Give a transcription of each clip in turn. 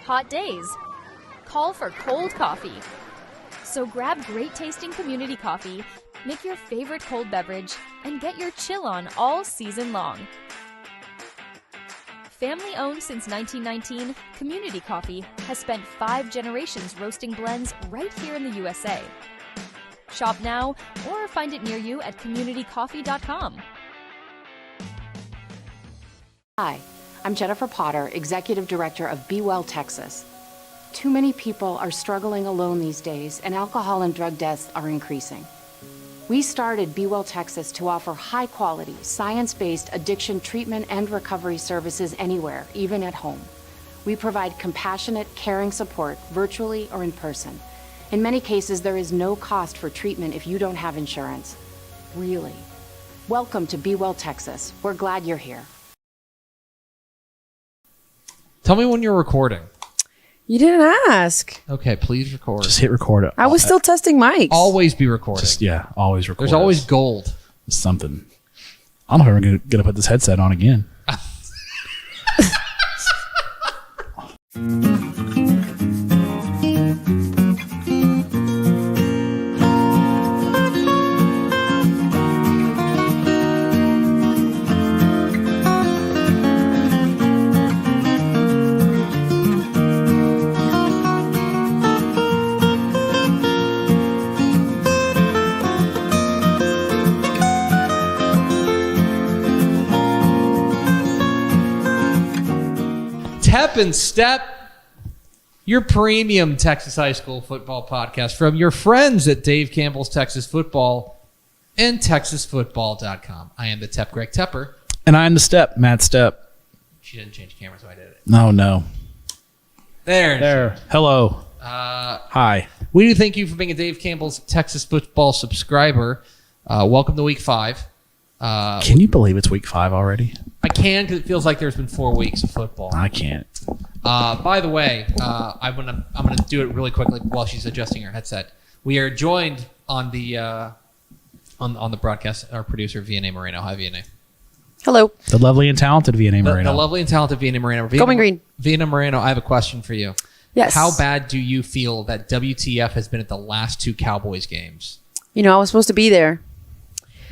hot days call for cold coffee. So grab great tasting community coffee, make your favorite cold beverage, and get your chill on all season long. Family owned since 1919, Community Coffee has spent 5 generations roasting blends right here in the USA. Shop now or find it near you at communitycoffee.com. Hi, I'm Jennifer Potter, Executive Director of bwell, Texas. Too many people are struggling alone these days, and alcohol and drug deaths are increasing. We started bwell, Texas to offer high-quality, science-based addiction treatment and recovery services anywhere, even at home. We provide compassionate, caring support virtually or in person. In many cases, there is no cost for treatment if you don't have insurance. Really. Welcome to bwell, Texas. We're glad you're here. Tell me when you're recording. You didn't ask. Okay, please record. Just hit record. I was still testing mics. Always be recording. Always record. There's always gold. Something. I don't know if I'm gonna put this headset on again. Stepp, your premium Texas high school football podcast from your friends at Dave Campbell's Texas Football and TexasFootball.com. I am the Tepp, Greg Tepper. And I'm the Stepp, Matt Stepp. She didn't change the camera, so I did it. No. There. Hello. Hi. We do thank you for being a Dave Campbell's Texas Football subscriber. Welcome to week 5. Can you believe it's week 5 already? I can, because it feels like there's been 4 weeks of football. I can't. By the way, I'm gonna do it really quickly while she's adjusting her headset. We are joined on the on the broadcast, our producer Vianney Moreno. Hi, Vianney. Hello. The lovely and talented Vianney Moreno. The lovely and talented Vianney Moreno. Going green. Vianney Moreno, I have a question for you. Yes. How bad do you feel that WTF has been at the last 2 Cowboys games? You know, I was supposed to be there.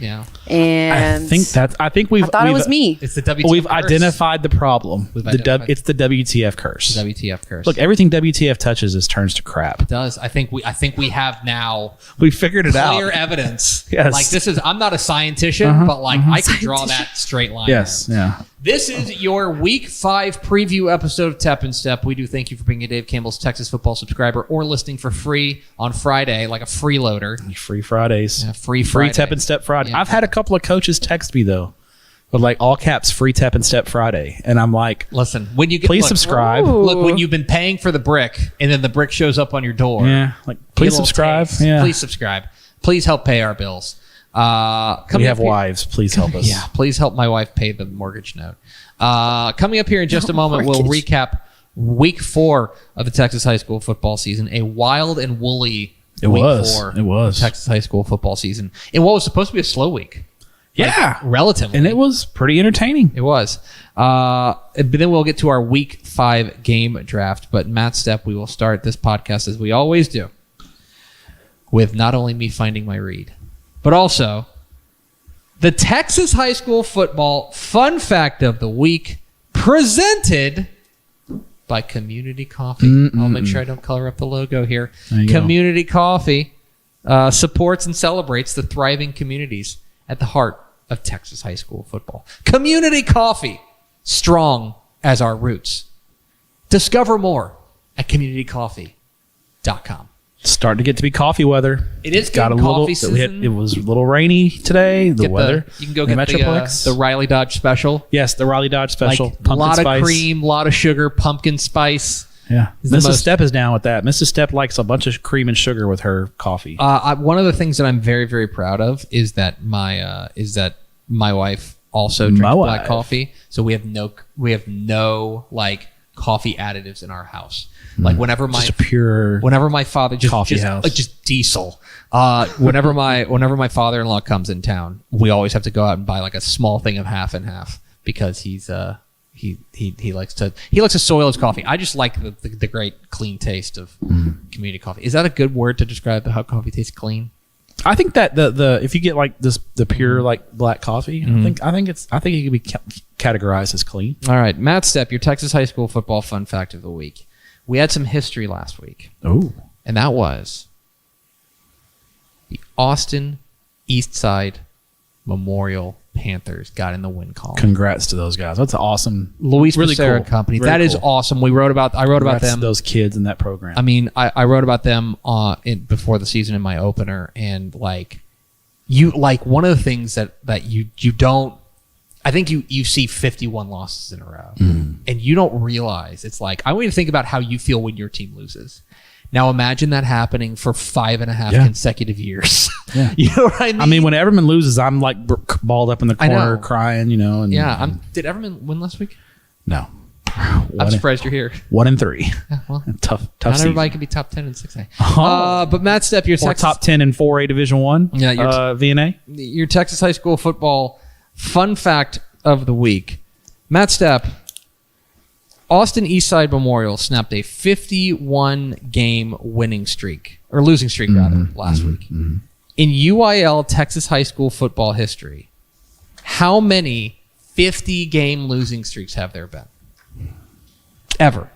Yeah. And I think I thought it was me. It's the WTF We've curse. identified the problem. It's the WTF curse. The WTF curse. Look, everything WTF touches turns to crap. It does. I think we have now We figured it out. clear evidence. Yes. Like this is, I'm not a scientist, but like I can draw that straight line. Yes. there. Yeah. This is your Week 5 preview episode of Tepp and Stepp. We do thank you for being a Dave Campbell's Texas Football subscriber or listening for free on Friday, like a freeloader. Free Fridays. Yeah, free Friday. Tepp and Stepp Friday. Yeah. I've had a couple of coaches text me though, with like all caps, free Tepp and Stepp Friday, and I'm like, listen, when you get please subscribe. Look, when you've been paying for the brick and then the brick shows up on your door. Yeah, like please subscribe. Taste. Yeah, Please subscribe. Please help pay our bills. We have wives. Please help us. Yeah, please help my wife pay the mortgage note. Coming up here in just a moment, we'll recap Week 4 of the Texas high school football season. A wild and woolly Week 4 It was. of Texas high school football season. In what was supposed to be a slow week. Yeah, Relatively. and it was pretty entertaining. It was. But then we'll get to our Week 5 game draft. But Matt Stepp, we will start this podcast as we always do with not only me finding my read, but also the Texas high school football fun fact of the week presented by Community Coffee. I'll make sure I don't color up the logo here. Community Coffee supports and celebrates the thriving communities at the heart of Texas high school football. Community Coffee, strong as our roots. Discover more at communitycoffee.com. Starting to get to be coffee weather. It is got good a little. coffee season. It was a little rainy today. The weather. You can go the get Metroplex. the Riley Dodge Special. Yes, the Riley Dodge Special. Like, Pumpkin a lot spice. of cream, a lot of sugar, pumpkin spice. Yeah, Is the Mrs. most- Stepp is down with that. Mrs. Stepp likes a bunch of cream and sugar with her coffee. One of the things that I'm very, very proud of is that my wife also drinks black coffee. So we have no like coffee additives in our house. Like whenever my father just coffee house. Like just diesel. Whenever my father-in-law comes in town, we always have to go out and buy like a small thing of half and half because he's he likes to soil his coffee. I just like the great clean taste of community coffee. Is that a good word to describe how coffee tastes clean? I think that the if you get like the pure like black coffee, I think it can be categorized as clean. All right, Matt Stepp, your Texas high school football fun fact of the week. We had some history last week. Oh, And that was the Austin Eastside Memorial Panthers got in the win column. congrats to those guys. That's awesome. Luis Really Becerra cool. Company. Very That is cool. awesome. I wrote about Congrats them. to those kids in that program. I mean, I wrote about them before the season in my opener, and like one of the things that you don't. I think you see 51 losses in a row, and you don't realize it's like I want you to think about how you feel when your team loses. Now imagine that happening for 5.5 consecutive years. Yeah. You know what I mean? I mean, when Everman loses, I'm like balled up in the I corner know. crying, And, Did Everman win last week? No. I'm surprised you're here. 1-3. Yeah, well, Tough not season. everybody can be top 10 in 6A. Oh. But Matt Stepp, your Or Texas, top 10 in 4A Division 1. Yeah, you're VNA. your Texas high school football fun fact of the week. Matt Stepp, Austin Eastside Memorial snapped a 51-game winning streak, or losing streak rather, last week. In UIL Texas high school football history, how many 50-game losing streaks have there been? Ever.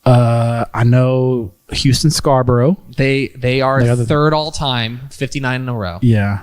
I know Houston Scarborough. They are They are the- third all time, 59 in a row. Yeah.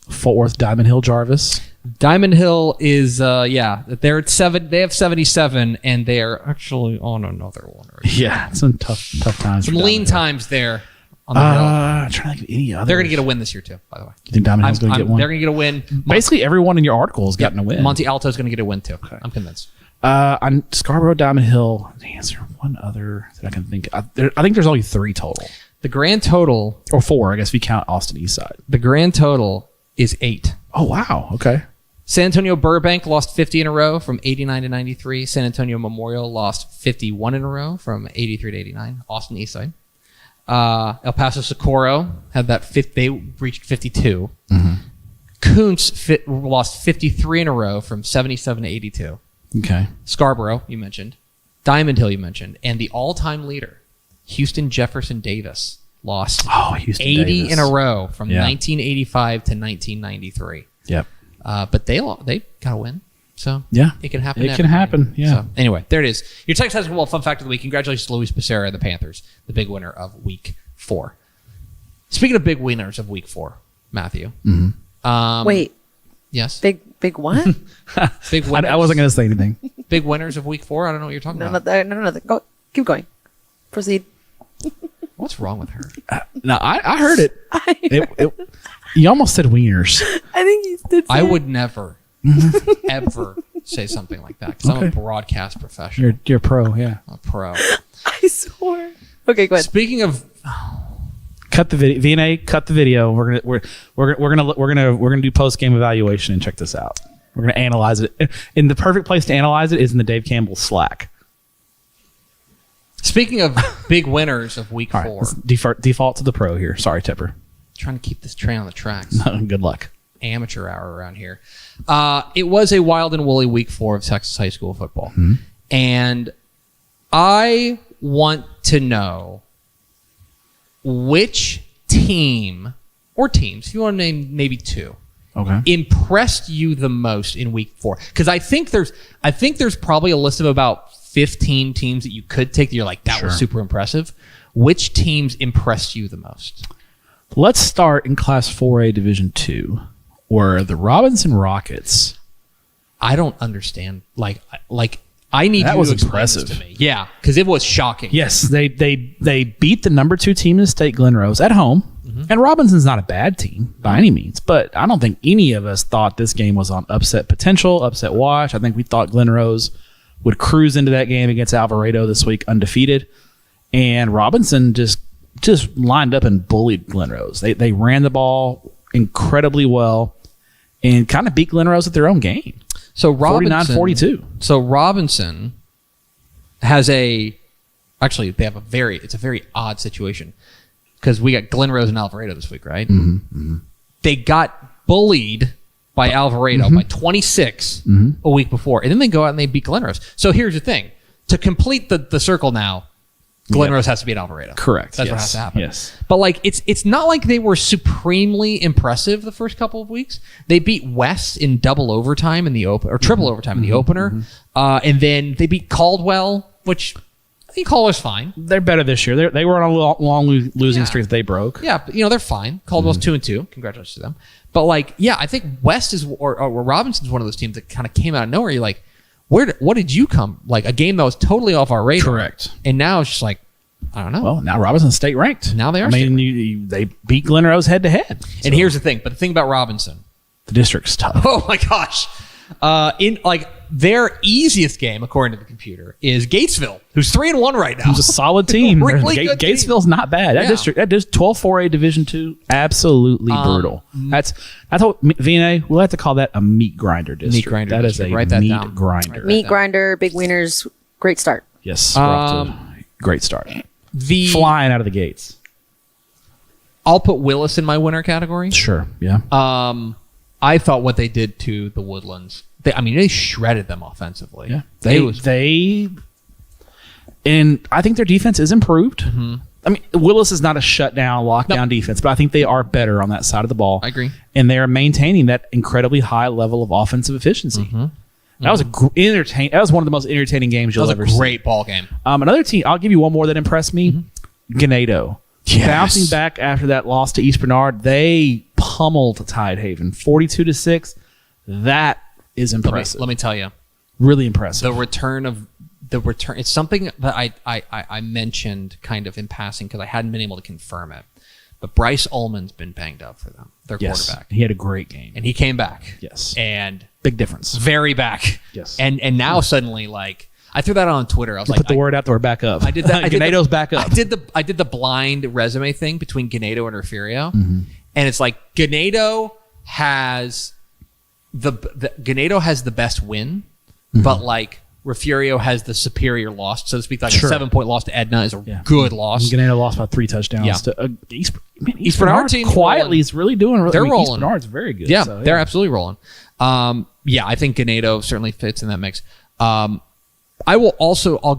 Fort Worth Diamond Hill Jarvis. Diamond Hill is they're at 7. They have 77, and they are actually on another one. Yeah. Some tough times. Some for lean Diamond Hill. times there on the hill. I'm trying to think of any other. They're going to get a win this year too, by the way. You think Diamond Hill's going to get one? They're going to get a win. Basically, everyone in your article has gotten a win. Monte Alto's going to get a win too. I'm convinced. On Scarborough, Diamond Hill. Is there one other that I can think of? I think there's only 3 total. The grand total, Or 4, I guess, if you count Austin Eastside. the grand total is 8. Oh, wow. Okay. San Antonio Burbank lost 50 in a row from 89 to 93. San Antonio Memorial lost 51 in a row from 83 to 89. Austin Eastside. El Paso Socorro had that they reached 52. Kuntz lost 53 in a row from 77 to 82. Okay. Scarborough, you mentioned. Diamond Hill, you mentioned. And the all-time leader, Houston Jefferson Davis, lost Houston 80 Davis. in a row from Yeah. 1985 to 1993. Yep. But they got a win. So Yeah. it can happen. It can happen, yeah. So anyway, there it is. Your Texas high school fun fact of the week. Congratulations to Luis Becerra and the Panthers, the big winner of Week 4. Speaking of big winners of Week 4, Matthew. Wait, Yes. big what? Big winners. I wasn't going to say anything. Big winners of Week 4. I don't know what you're talking No, about. no. Go, keep going. Proceed. What's wrong with her? No, I heard it. You almost said wieners. I think you did. I would never, ever say something like that because I'm a Okay. broadcast professional. You're pro, yeah. I'm a pro. I swore. Okay, go ahead. Speaking of, Cut the video. VNA, cut the video. We're gonna do post game evaluation and check this out. We're gonna analyze it. And the perfect place to analyze it is in the Dave Campbell Slack. speaking of big winners of Week All right, 4, let's default to the pro here. Sorry, Tipper. trying to keep this train on the tracks. Good luck. Amateur hour around here. It was a wild and woolly Week 4 of Texas high school football, and I want to know which team or teams, if you want to name maybe 2, Okay. impressed you the most in Week 4? Because I think there's probably a list of about 15 teams that you could take that you're like, that was Sure. super impressive. Which teams impressed you the most? Let's start in Class 4A Division 2, where the Robinson Rockets. I don't understand. Like I need That you was to explain this impressive. to me. Yeah, because it was shocking. Yes, they beat the number 2 team in the state, Glen Rose, at home. And Robinson's not a bad team by any means, but I don't think any of us thought this game was on upset potential, upset watch. I think we thought Glen Rose would cruise into that game against Alvarado this week undefeated, and Robinson just lined up and bullied Glen Rose. They ran the ball incredibly well and kind of beat Glen Rose at their own game. So Robinson, 49-42. So Robinson has actually they have it's a very odd situation because we got Glen Rose and Alvarado this week, right? They got bullied by by Alvarado by 26 a week before. And then they go out and they beat Glen Rose. So here's the thing. To complete the circle now, Glen Rose has to beat Alvarado. Correct. That's what has to happen. Yes. But like it's not like they were supremely impressive the first couple of weeks. They beat West in double overtime in the open or triple overtime in the opener. And then they beat Caldwell, which I think Caldwell's fine. They're better this year. They were on a long losing streak that they broke. Yeah, but they're fine. Caldwell's 2-2. Congratulations to them. But like, yeah, I think West is or Robinson's one of those teams that kind of came out of nowhere. You're like, what did you come? Like a game that was totally off our radar. Correct. And now it's just like, I don't know. Well, now Robinson's state ranked. Now they are. I mean, they beat Glen Rose head to head. And here's the thing. But the thing about Robinson, the district's tough. oh my gosh, in like their easiest game according to the computer is Gatesville, who's 3-1 right now. It's a solid team. Really good team. Gatesville's not bad. That district, that is 12-4A Division II, absolutely brutal. That's what VNA. We'll have to call that a meat grinder district. Meat grinder That is district. a Write that meat down. grinder. Meat grinder, big wieners, great start. Yes, we're off to a great start. Flying out of the gates. I'll put Willis in my winner category. Sure. Yeah. I thought what they did to the Woodlands. They shredded them offensively. Yeah. And I think their defense is improved. I mean, Willis is not a shutdown, lockdown defense, but I think they are better on that side of the ball. I agree. And they are maintaining that incredibly high level of offensive efficiency. That was that was one of the most entertaining games you'll ever see. That was a great ball game. Another team, I'll give you one more that impressed me. Ganado. Yes. Bouncing back after that loss to East Bernard, they pummeled Tidehaven 42-6. That is impressive. Let me tell you. Really impressive. The return. It's something that I mentioned kind of in passing because I hadn't been able to confirm it. But Bryce Ullman's been banged up for them, their quarterback. He had a great game. And he came back. Yes. And big difference. Very back. Yes. And now suddenly, like, I threw that on Twitter. I was like, put the word out there, back up. I did that. Ganado's back up. I did the blind resume thing between Ganado and Refugio. And it's like Ganado has Ganado has the best win, but like Refugio has the superior loss, so to speak. Like a 7-point loss to Edna is a good loss. Ganado lost by 3 touchdowns to East Bernard team quietly is really doing. They're rolling. East Bernard's very good. Yeah, they're absolutely rolling. I think Ganado certainly fits in that mix. I'll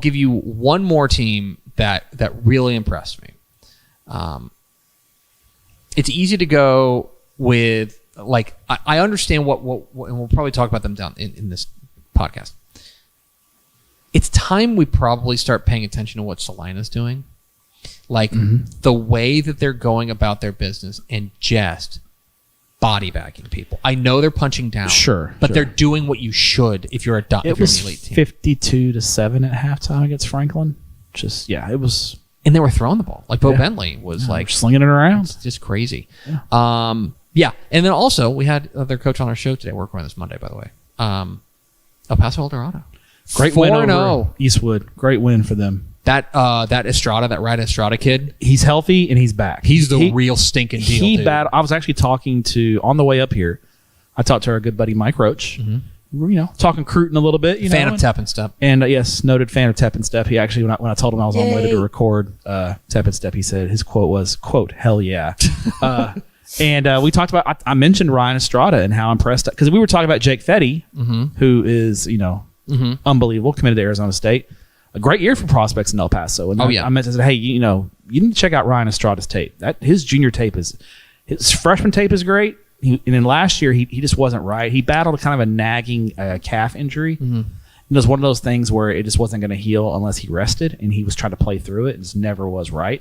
give you one more team that really impressed me. It's easy to go with, like, I understand what and we'll probably talk about them down in this podcast. It's time we probably start paying attention to what Salina's doing. Like, the way that they're going about their business and just body bagging people. I know they're punching down. But they're doing what you should if you're an elite team. 52-7 at halftime against Franklin. It was. And they were throwing the ball. Like, Bo Bentley was like slinging it around. It's just crazy. And then also we had their coach on our show today. We're recording this Monday, by the way. El Paso Eldorado. Great win over Eastwood. Great win for them. That Estrada, that Ryan Estrada kid, he's healthy and he's back. He's the real stinking deal. I was actually talking to, on the way up here, I talked to our good buddy Mike Roach. We were, talking Cruton a little bit. Fan of Tepp and Stepp. And yes, noted fan of Tepp and Stepp. He actually, when I told him I was on the way to record Tepp and Stepp, he said his quote was, quote, hell yeah. And we talked about, I mentioned Ryan Estrada and how impressed, because we were talking about Jake Fetty, who is, unbelievable, committed to Arizona State. A great year for prospects in El Paso. And I mentioned, hey, you need to check out Ryan Estrada's tape. His junior tape his freshman tape is great. And then last year, he just wasn't right. He battled kind of a nagging calf injury. And it was one of those things where it just wasn't going to heal unless he rested, and he was trying to play through it and just never was right.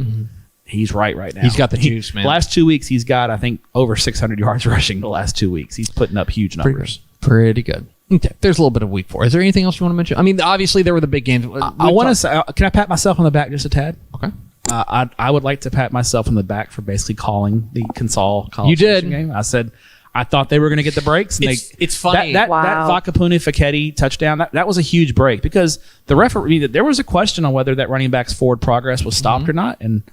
He's right now. He's got the juice, man. The last 2 weeks, he's got, I think, over 600 yards rushing the last 2 weeks. He's putting up huge numbers. Pretty good. Okay. There's a little bit of week 4. Is there anything else you want to mention? I mean, obviously, there were the big games. I want to say, can I pat myself on the back just a tad? Okay. I would like to pat myself on the back for basically calling the Consol College game. I said I thought they were going to get the breaks. And it's funny. That Vacapuni Facchetti touchdown, that was a huge break, because the referee, there was a question on whether that running back's forward progress was stopped or not, and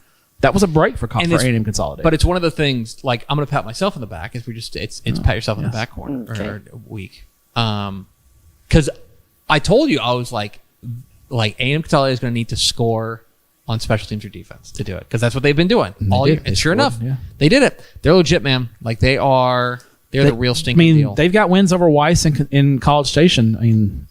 that was a break for A&M Consolidated. But it's one of the things, like, I'm going to pat myself on the back, is it's pat yourself in the back corner or week. Because I told you, I was like A&M Consolidated is going to need to score on special teams or defense to do it, because that's what they've been doing all year. And sure enough, they did it. They're legit, man. Like, they are They're the real stinking deal. They've got wins over Weiss in College Station. I mean,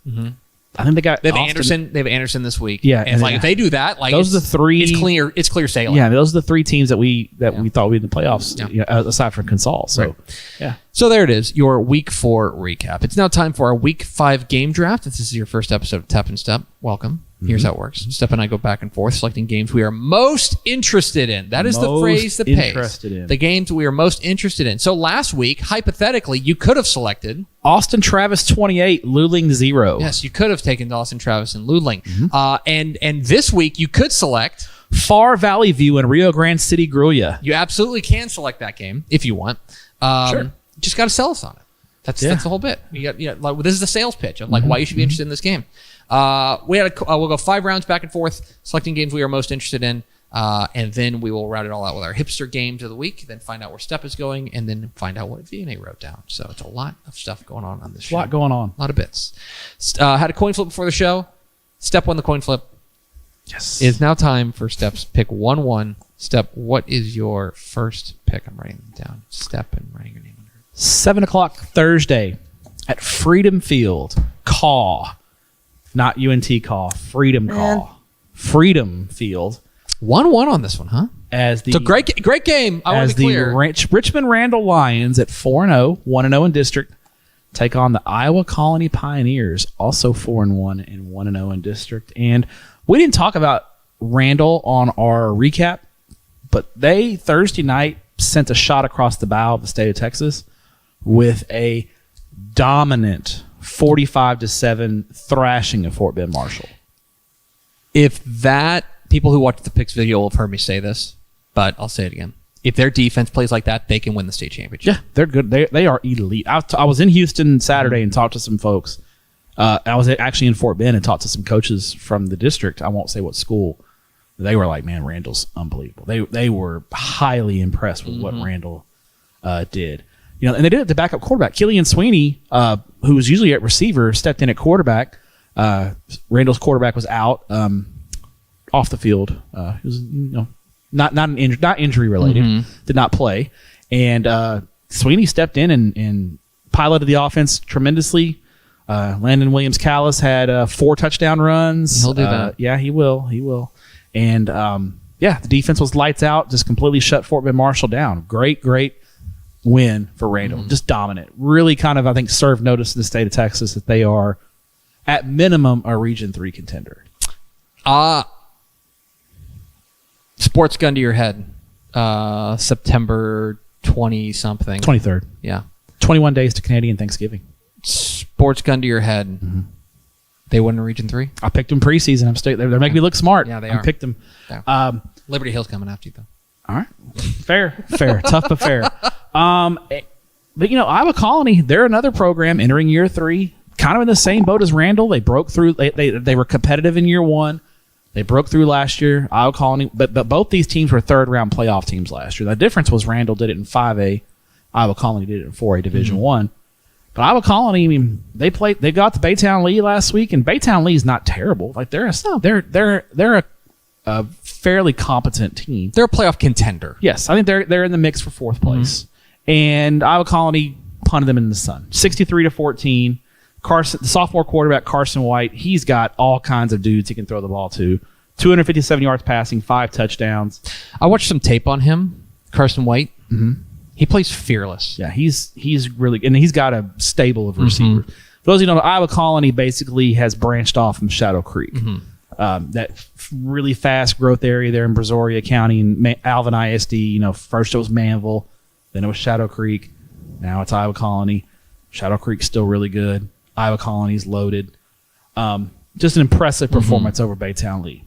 I think they got Anderson. They have Anderson this week. Yeah, and if they do that, those are the three. It's clear sailing. Yeah, those are the three teams that we thought we'd in the playoffs. Yeah. You know, aside from Consol. So, yeah. So there it is, your Week 4 recap. It's now time for our Week 5 game draft. If this is your first episode of Tep and Step, welcome. Here's how it works. Step and I go back and forth selecting games we are most interested in. That is the phrase that pays. The games we are most interested in. So last week, hypothetically, you could have selected Austin Travis 28, Luling 0. Yes, you could have taken Austin Travis and Luling. And this week, you could select Far Valley View and Rio Grande City Grulla. You absolutely can select that game if you want. Sure. Just got to sell us on it. That's the whole bit. Like, this is the sales pitch of like why you should be interested in this game. We'll go 5 rounds back and forth, selecting games we are most interested in, and then we will round it all out with our hipster games of the week. Then find out where Stepp is going, and then find out what VNA wrote down. So it's a lot of stuff going on this show. A lot going on. A lot of bits. Had a coin flip before the show. Stepp won the coin flip. Yes. It's now time for Stepp's pick 1-1. Stepp, what is your first pick? I'm writing them down. Stepp and writing your name under it. 7 o'clock Thursday at Freedom Field. Caw. Not UNT Caw. Freedom Caw. Freedom Field. 1-1 on this one, huh? It's a great game. I want to be clear. Richmond Randall Lions at 4-0, 1-0 in district, take on the Iowa Colony Pioneers, also 4-1 and 1-0 in district. And we didn't talk about Randall on our recap, but they Thursday night sent a shot across the bow of the state of Texas with a dominant 45-7 thrashing of Fort Bend Marshall. People who watch the picks video will have heard me say this, but I'll say it again. If their defense plays like that, they can win the state championship. Yeah, they're good. They are elite. I was in Houston Saturday and talked to some folks. I was actually in Fort Bend and talked to some coaches from the district. I won't say what school. They were like, man, Randall's unbelievable. They were highly impressed with what Randall did. You know, and they did it to backup quarterback. Killian Sweeney, who was usually at receiver, stepped in at quarterback. Randall's quarterback was out off the field. He was, not injury related. Did not play, and Sweeney stepped in and piloted the offense tremendously. Landon Williams-Callis had 4 touchdown runs. He'll do that. Yeah, he will. He will. And the defense was lights out. Just completely shut Fort Bend Marshall down. Great win for Randall. Just dominant. Really kind of, I think, served notice in the state of Texas that they are, at minimum, a Region 3 contender. Sports gun to your head. September 20-something. 23rd. Yeah. 21 days to Canadian Thanksgiving. Sports gun to your head. They won in Region 3? I picked them preseason. They're making me look smart. Yeah, they I are. picked them. Yeah. Liberty Hill's coming after you, though. All right. Fair. Tough but fair. But, Iowa Colony, they're another program entering year 3, kind of in the same boat as Randall. They broke through. They were competitive in year 1. They broke through last year. Iowa Colony, but both these teams were third-round playoff teams last year. The difference was Randall did it in 5A. Iowa Colony did it in 4A Division 1. But Iowa Colony, I mean, they got the Baytown Lee last week, and Baytown Lee is not terrible. Like they're a fairly competent team. They're a playoff contender. Yes, I think they're in the mix for 4th place. And Iowa Colony punted them in the sun, 63-14. Carson, the sophomore quarterback Carson White, he's got all kinds of dudes he can throw the ball to. 257 yards passing, 5 touchdowns. I watched some tape on him, Carson White. He plays fearless. Yeah, he's really, and he's got a stable of receivers. For those of you who don't know, Iowa Colony basically has branched off from Shadow Creek. That really fast growth area there in Brazoria County and Alvin ISD. First it was Manville, then it was Shadow Creek. Now it's Iowa Colony. Shadow Creek's still really good. Iowa Colony's loaded. Just an impressive performance over Baytown Lee.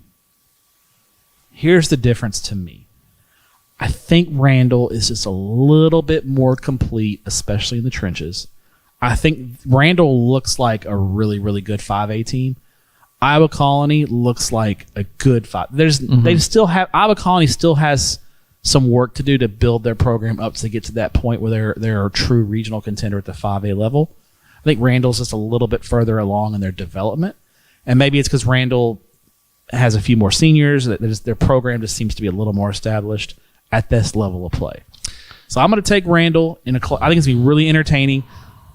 Here's the difference to me. I think Randall is just a little bit more complete, especially in the trenches. I think Randall looks like a really, really good 5A team. Iowa Colony looks like a good 5. They still have Iowa Colony still has some work to do to build their program up to get to that point where they're a true regional contender at the 5A level. I think Randall's just a little bit further along in their development, and maybe it's because Randall has a few more seniors. Their program just seems to be a little more established at this level of play. So I'm going to take Randall I think it's going to be really entertaining.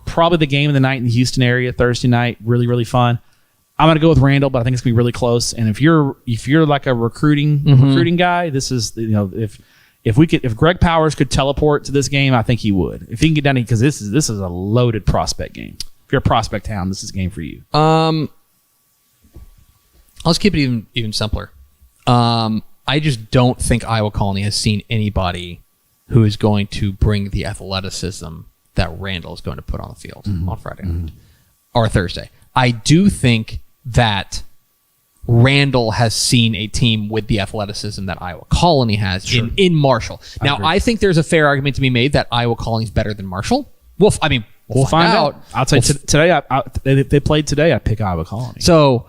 Probably the game of the night in the Houston area Thursday night. Really, really fun. I'm going to go with Randall, but I think it's going to be really close. And if you're like a recruiting guy, this is, if Greg Powers could teleport to this game, I think he would. If he can get down here, because this is a loaded prospect game. If you're a prospect town, this is a game for you. Let's keep it even simpler. I just don't think Iowa Colony has seen anybody who is going to bring the athleticism that Randall is going to put on the field on Friday night or Thursday. I do think that Randall has seen a team with the athleticism that Iowa Colony has in Marshall. Now, I think there's a fair argument to be made that Iowa Colony is better than Marshall. We'll find out. I'll tell you today. If they played today, I'd pick Iowa Colony. So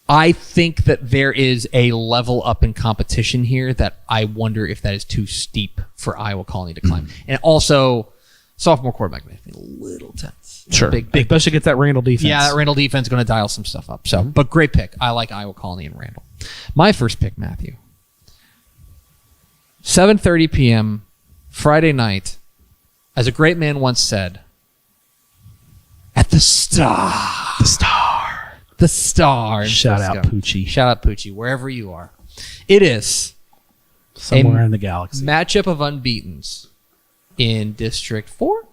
I think that there is a level up in competition here that I wonder if that is too steep for Iowa Colony to climb. And also, sophomore quarterback may be a little tense. Sure. Big, especially against that Randall defense. Yeah, that Randall defense is going to dial some stuff up. So, but great pick. I like Iowa Colony and Randall. My first pick, Matthew. 7:30 p.m. Friday night. As a great man once said, at the Star. The Star. The Star. Shout out Poochie. Shout out Poochie, wherever you are. It is somewhere in the galaxy. Matchup of unbeatens in District 4?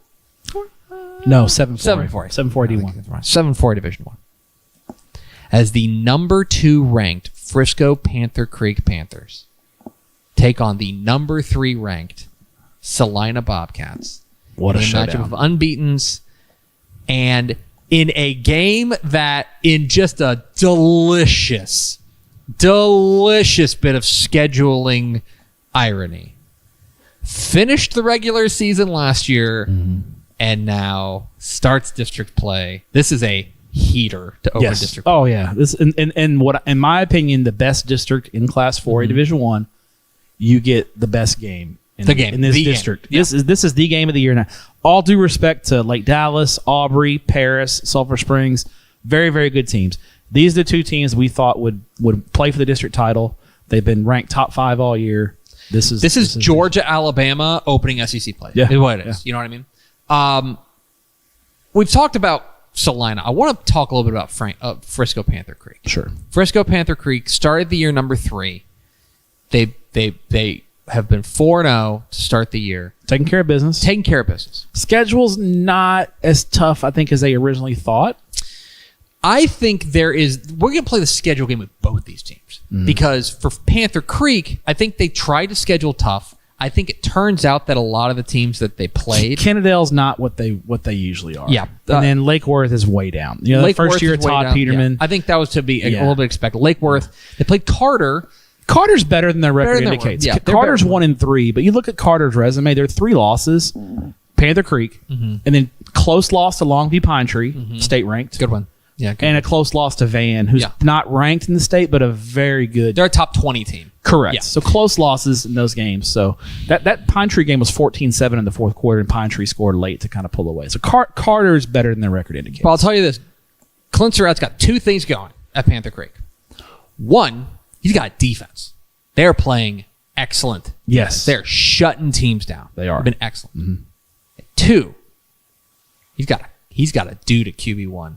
No, 7-4. 7-4. 7-4 D1. 7-4 Division 1. As the number 2 ranked Frisco Panther Creek Panthers take on the number 3 ranked Salina Bobcats. What a matchup of showdown. unbeatens. And in a game that, in just a delicious bit of scheduling irony, finished the regular season last year and now starts district play. This is a heater to open district play. Oh yeah. This and what, in my opinion, the best district in Class 4A Division 1, you get the best game in this district. Yeah. This is the game of the year now. All due respect to Lake Dallas, Aubrey, Paris, Sulphur Springs, very, very good teams. These are the two teams we thought would play for the district title. They've been ranked top 5 all year. This is Georgia, Alabama opening SEC play. Yeah. Is what it is. You know what I mean? We've talked about Salina. I want to talk a little bit about Frisco Panther Creek. Sure. Frisco Panther Creek started the year number 3. They have been 4-0 to start the year. Taking care of business. Schedule's not as tough, I think, as they originally thought. I think we're going to play the schedule game with both these teams. Because for Panther Creek, I think they tried to schedule tough. I think it turns out that a lot of the teams that they played, Kennedale's not what they usually are. Yeah. And then Lake Worth is way down. You know, the first year Todd Peterman. Yeah. I think that was to be a little bit expected. Lake Worth, they played Carter. Carter's better than their record indicates. Yeah, Carter's 1-3, but you look at Carter's resume, there are 3 losses. Panther Creek, and then close loss to Longview Pine Tree, state ranked. Good one. Yeah, and a close loss to Van, who's not ranked in the state, but a very good. They're a top 20 team. Correct. Yeah. So close losses in those games. So that Pine Tree game was 14-7 in the fourth quarter, and Pine Tree scored late to kind of pull away. So Carter's better than their record indicates. Well, I'll tell you this. Clint Surratt's got 2 things going at Panther Creek. One, he's got defense. They're playing excellent. Yes. They're shutting teams down. They are. They've been excellent. 2, he's got a dude at QB1.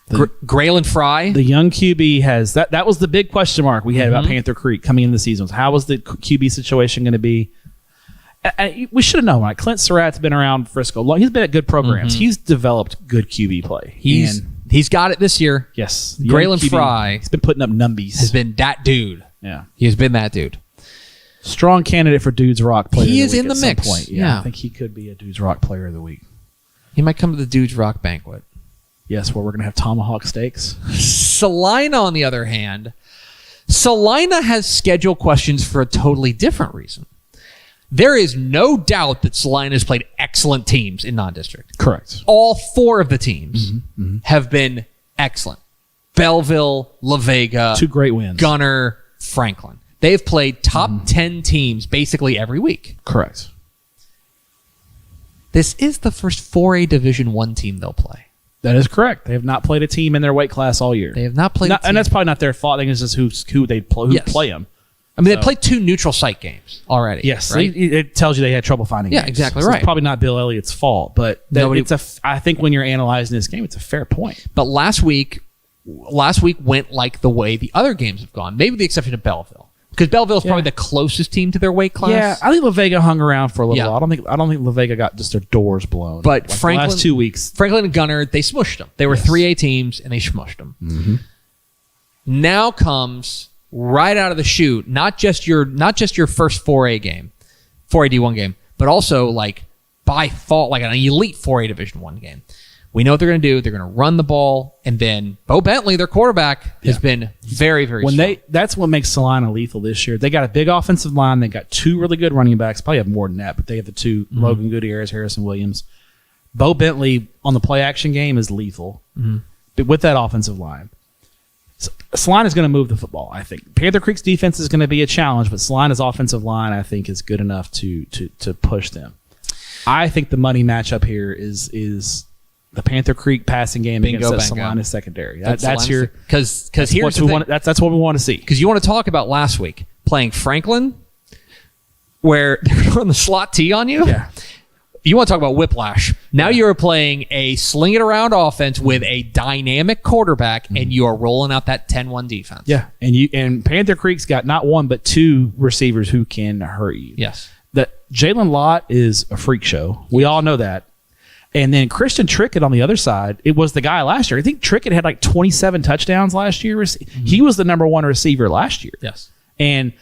Graylin Fry. The young QB has that was the big question mark we had about Panther Creek coming into the season. How was the QB situation going to be? And we should have known, right? Clint Surratt's been around Frisco long. He's been at good programs. He's developed good QB play. He's got it this year. Yes. Graylin Fry. He's been putting up numbies. Has been that dude. Yeah. He has been that dude. Strong candidate for Dudes Rock Player He of is the Week in the at some mix. point. Yeah. I think he could be a Dudes Rock Player of the Week. He might come to the Dudes Rock banquet. Yes, where we're going to have tomahawk steaks. Salina, on the other hand, Salina has schedule questions for a totally different reason. There is no doubt that Salina has played excellent teams in non-district. Correct. All 4 of the teams have been excellent. Belleville, La Vega, 2 great wins. Gunner, Franklin. They've played top 10 teams basically every week. Correct. This is the first 4A Division 1 team they'll play. That is correct. They have not played a team in their weight class all year. They have not played and that's probably not their fault. I think it's just who they play them. I mean, they played 2 neutral site games already. Yes, right? it tells you they had trouble finding games. Exactly So right. it's probably not Bill Elliott's fault, but I think when you're analyzing this game, it's a fair point. But last week went like the way the other games have gone. Maybe the exception of Belleville, because Belleville is probably the closest team to their weight class. Yeah, I think La Vega hung around for a little while. I don't think La Vega got just their doors blown. But like Franklin, the last 2 weeks, Franklin and Gunner, they smushed them. They were 3A teams and they smushed them. Mm-hmm. Now comes right out of the chute, not just your first 4A game, 4A D1 game, but also like by fault, like an elite 4A Division 1 game. We know what they're going to do. They're going to run the ball, and then Bo Bentley, their quarterback, has been very, very strong. That's what makes Salina lethal this year. They got a big offensive line. They got 2 really good running backs. Probably have more than that, but they have the 2 Logan Gutierrez, Harrison Williams. Bo Bentley on the play action game is lethal, but with that offensive line. Salina is going to move the football, I think. Panther Creek's defense is going to be a challenge, but Salina's offensive line, I think, is good enough to push them. I think the money matchup here is the Panther Creek passing game against that Salina secondary. That's your because here's the thing. That's what we want to see. Because you want to talk about last week playing Franklin, where they're going to run the slot T on you. Yeah. You want to talk about whiplash. Now you're playing a sling it around offense with a dynamic quarterback, and you are rolling out that 10-1 defense. Yeah, and Panther Creek's got not 1 but 2 receivers who can hurt you. Yes. That Jalen Lott is a freak show. We all know that. And then Christian Trickett on the other side, it was the guy last year. I think Trickett had like 27 touchdowns last year. He was the number 1 receiver last year. Yes. And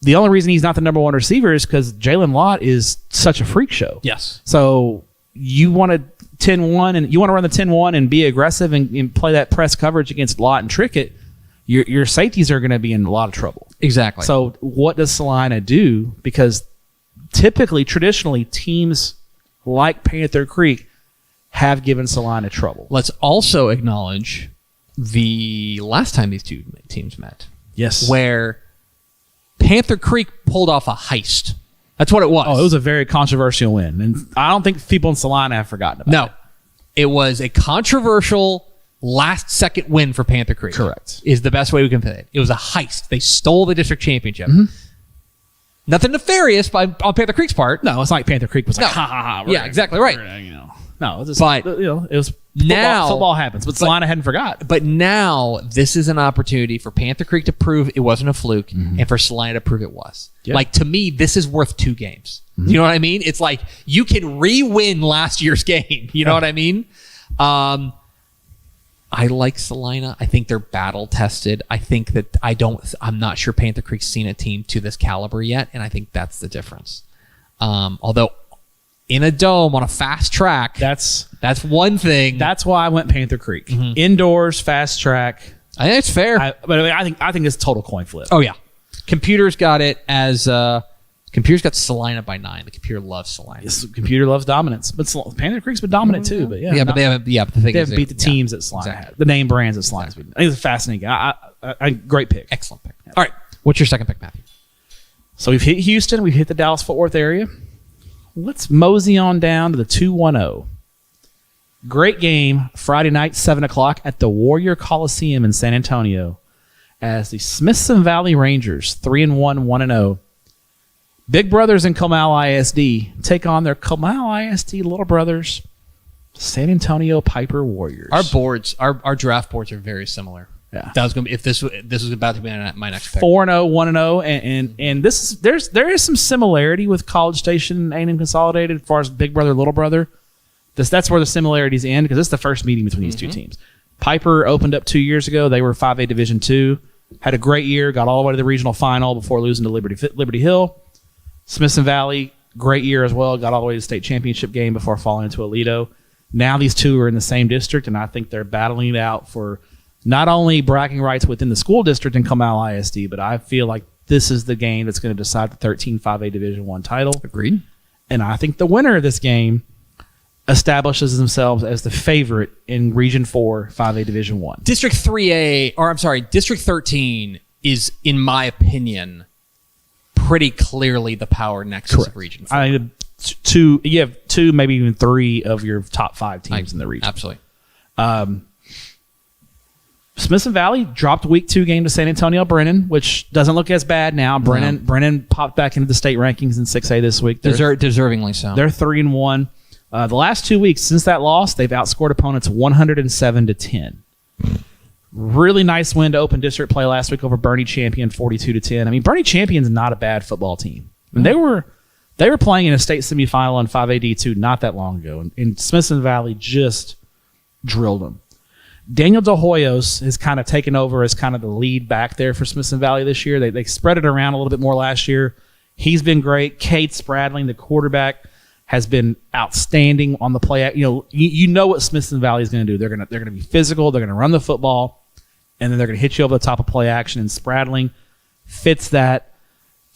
the only reason he's not the number 1 receiver is because Jalen Lott is such a freak show. Yes. So you want to 10-1 and you want to run the 10-1 and be aggressive and play that press coverage against Lott and Trickett, your safeties are going to be in a lot of trouble. Exactly. So what does Salina do? Because traditionally, teams like Panther Creek have given Salina trouble. Let's also acknowledge the last time these 2 teams met. Yes. Where Panther Creek pulled off a heist. That's what it was. Oh, it was a very controversial win. And I don't think people in Salina have forgotten about it. It was a controversial last-second win for Panther Creek. Correct. Is the best way we can put it. It was a heist. They stole the district championship. Nothing nefarious on Panther Creek's part. No, it's not like Panther Creek was like, No. Yeah, exactly right. No, it was But it was now football happens, but Salina hadn't forgotten. But now this is an opportunity for Panther Creek to prove it wasn't a fluke, and for Salina to prove it was. Yeah. Like, to me, this is worth 2 games. You know what I mean? It's like you can re-win last year's game. You know what I mean? I like Salina. I think they're battle tested. I think that I'm not sure Panther Creek's seen a team to this caliber yet, and I think that's the difference. Although in a dome on a fast track, that's one thing. That's why I went Panther Creek. Indoors, fast track. I think it's fair. I think it's total coin flip. Oh yeah, Computer's got it as Computer's got Salina by 9. The computer loves Salina. Yes, computer loves dominance, but Panther Creek's been dominant too. But but they haven't. Yeah, but the thing they is haven't beat the teams that Salina had. The name brands that Salina's beat. I think it's a fascinating game. Great pick. Excellent pick. All right, what's your second pick, Matthew? So we've hit Houston. We've hit the Dallas-Fort Worth area. Let's mosey on down to the 2-1-0. Great game, Friday night, 7 o'clock at the Warrior Coliseum in San Antonio as the Smithson Valley Rangers, 3-1, 1-0. Big brothers in Comal ISD take on their Comal ISD little brothers, San Antonio Piper Warriors. Our draft boards are very similar. Yeah. That was going to be, if this was about to be my next pick. 4-0, 1-0, and this is there is some similarity with College Station and A&M Consolidated as far as big brother, little brother. That's where the similarities end because it's the first meeting between these 2 teams. Piper opened up 2 years ago. They were 5A Division II, had a great year, got all the way to the regional final before losing to Liberty Hill. Smithson Valley, great year as well, got all the way to the state championship game before falling into Aledo. Now these 2 are in the same district, and I think they're battling it out for not only bragging rights within the school district in Comal ISD, but I feel like this is the game that's going to decide the 13 5A Division I title. Agreed. And I think the winner of this game establishes themselves as the favorite in Region 4 5A Division I. District 13 is, in my opinion, pretty clearly the power nexus of Region 4. You have 2, maybe even 3 of your top 5 teams in the region. Absolutely. Smithson Valley dropped week 2 game to San Antonio Brennan, which doesn't look as bad now. Brennan popped back into the state rankings in 6A this week. Deservingly so. They're 3-1. The last 2 weeks since that loss, they've outscored opponents 107-10. Really nice win to open district play last week over Bernie Champion, 42-10. I mean, Bernie Champion's not a bad football team. And they were playing in a state semifinal on 5AD2 not that long ago, and Smithson Valley just drilled them. Daniel De Hoyos has kind of taken over as kind of the lead back there for Smithson Valley this year. They spread it around a little bit more last year. He's been great. Cade Spradling, the quarterback, has been outstanding on the play. You know what Smithson Valley is going to do. They're going to be physical. They're going to run the football, and then they're going to hit you over the top of play action. And Spradling fits that,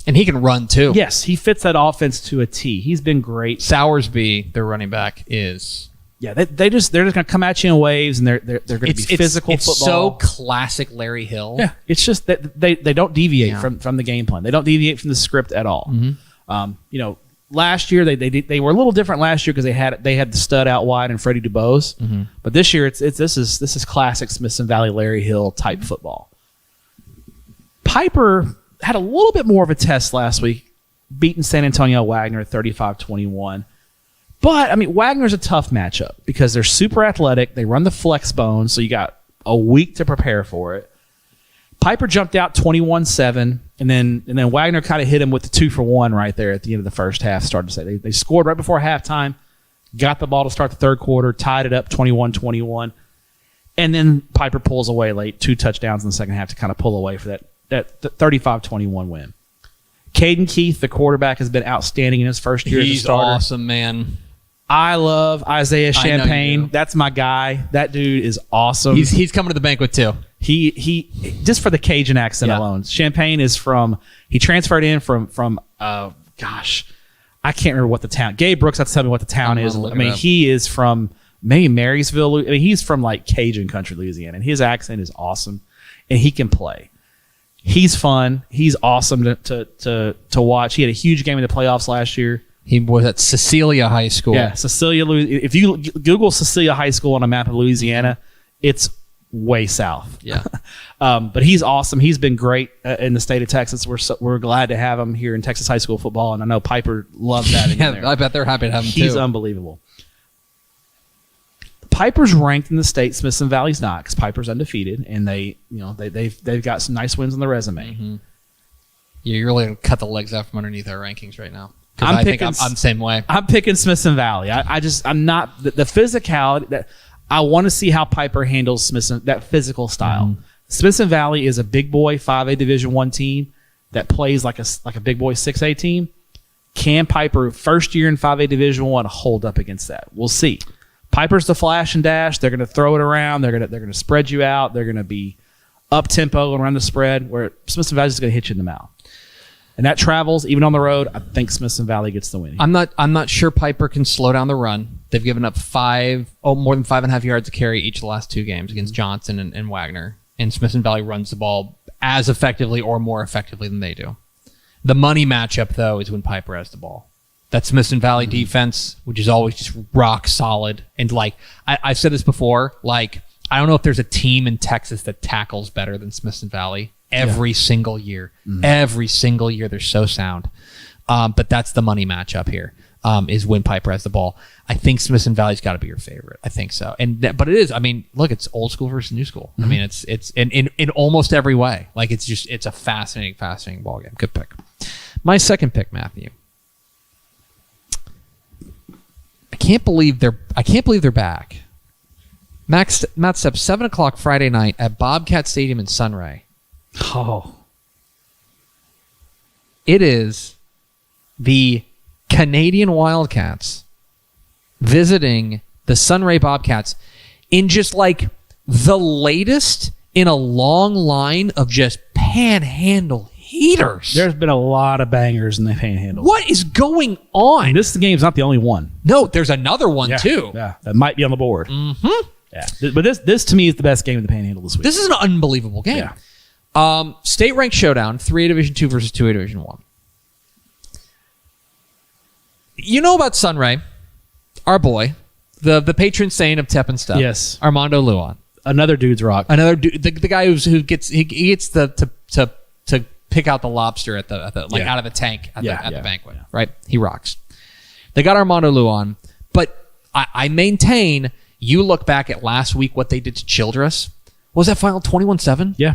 and he can run too. Yes, he fits that offense to a T. He's been great. Sowersby, their running back, is. Yeah, they're just going to come at you in waves, and they're going to be physical it's football. It's so classic Larry Hill. Yeah, it's just that they don't deviate from the game plan. They don't deviate from the script at all. Mm-hmm. Last year they were a little different last year because they had the stud out wide and Freddie DuBose. Mm-hmm. But this year this is classic Smithson Valley Larry Hill type football. Piper had a little bit more of a test last week, beating San Antonio Wagner 35-21. But, I mean, Wagner's a tough matchup because they're super athletic. They run the flex bone, so you got a week to prepare for it. Piper jumped out 21-7, and then Wagner kind of hit him with the 2-for-1 right there at the end of the first half, started to say. They scored right before halftime, got the ball to start the third quarter, tied it up 21-21, and then Piper pulls away late, 2 touchdowns in the second half to kind of pull away for that 35-21 win. Caden Keith, the quarterback, has been outstanding in his first year as a starter. He's awesome, man. I love Isaiah Champagne. That's my guy. That dude is awesome. He's coming to the banquet too. He just for the Cajun accent alone. Champagne is he transferred in from I can't remember what the town. Gabe Brooks has to tell me what the town is. I mean, he is from maybe Marysville. I mean, he's from like Cajun country, Louisiana, and his accent is awesome, and he can play. He's fun. He's awesome to watch. He had a huge game in the playoffs last year. He was at Cecilia High School. Yeah, Cecilia. If you Google Cecilia High School on a map of Louisiana, it's way south. Yeah. But he's awesome. He's been great in the state of Texas. We're glad to have him here in Texas high school football, and I know Piper loves having him there. I bet they're happy to have him too. He's unbelievable. Piper's ranked in the state. Smithson Valley's not, because Piper's undefeated, and they've got some nice wins on the resume. Mm-hmm. Yeah, you're really gonna cut the legs out from underneath our rankings right now. I'm the same way. I'm picking Smithson Valley. I'm not the physicality that I want to see how Piper handles Smithson, that physical style. Mm-hmm. Smithson Valley is a big boy 5A Division I team that plays like a big boy 6A team. Can Piper, first year in 5A Division I, hold up against that? We'll see. Piper's the flash and dash. They're going to throw it around. They're going to spread you out. They're going to be up tempo and run the spread. Where Smithson Valley is going to hit you in the mouth. And that travels, even on the road. I think Smithson Valley gets the win. I'm not sure Piper can slow down the run. They've given up more than 5.5 yards to carry each of the last 2 games against Johnson and Wagner. And Smithson Valley runs the ball as effectively or more effectively than they do. The money matchup, though, is when Piper has the ball. That Smithson Valley defense, which is always just rock solid. And I've said this before, I don't know if there's a team in Texas that tackles better than Smithson Valley. Every single year. Mm-hmm. Every single year they're so sound. But that's the money matchup here, is when Piper has the ball. I think Smithson Valley's got to be your favorite. I think so. But it is. I mean, look, it's old school versus new school. Mm-hmm. I mean, it's in almost every way. It's a fascinating ball game. Good pick. My second pick, Matthew. I can't believe they're back. Matt Stepp, 7:00 Friday night at Bobcat Stadium in Sunray. Oh. It is the Canadian Wildcats visiting the Sunray Bobcats in just the latest in a long line of just panhandle heaters. There's been a lot of bangers in the panhandle. What is going on? This game's not the only one. No, there's another one too. Yeah, that might be on the board. Mm-hmm. Yeah, but this to me is the best game in the panhandle this week. This is an unbelievable game. Yeah. State ranked showdown, 3A Division II versus 2A Division I. You know about Sunray, our boy, the patron saint of Tepp and Stepp. Yes. Armando Luan. Another dude's rock. Another dude, the guy who gets to pick out the lobster at the out of the tank at the banquet, right? He rocks. They got Armando Luan, but I maintain. You look back at last week, what they did to Childress. Was that final 21-7? Yeah.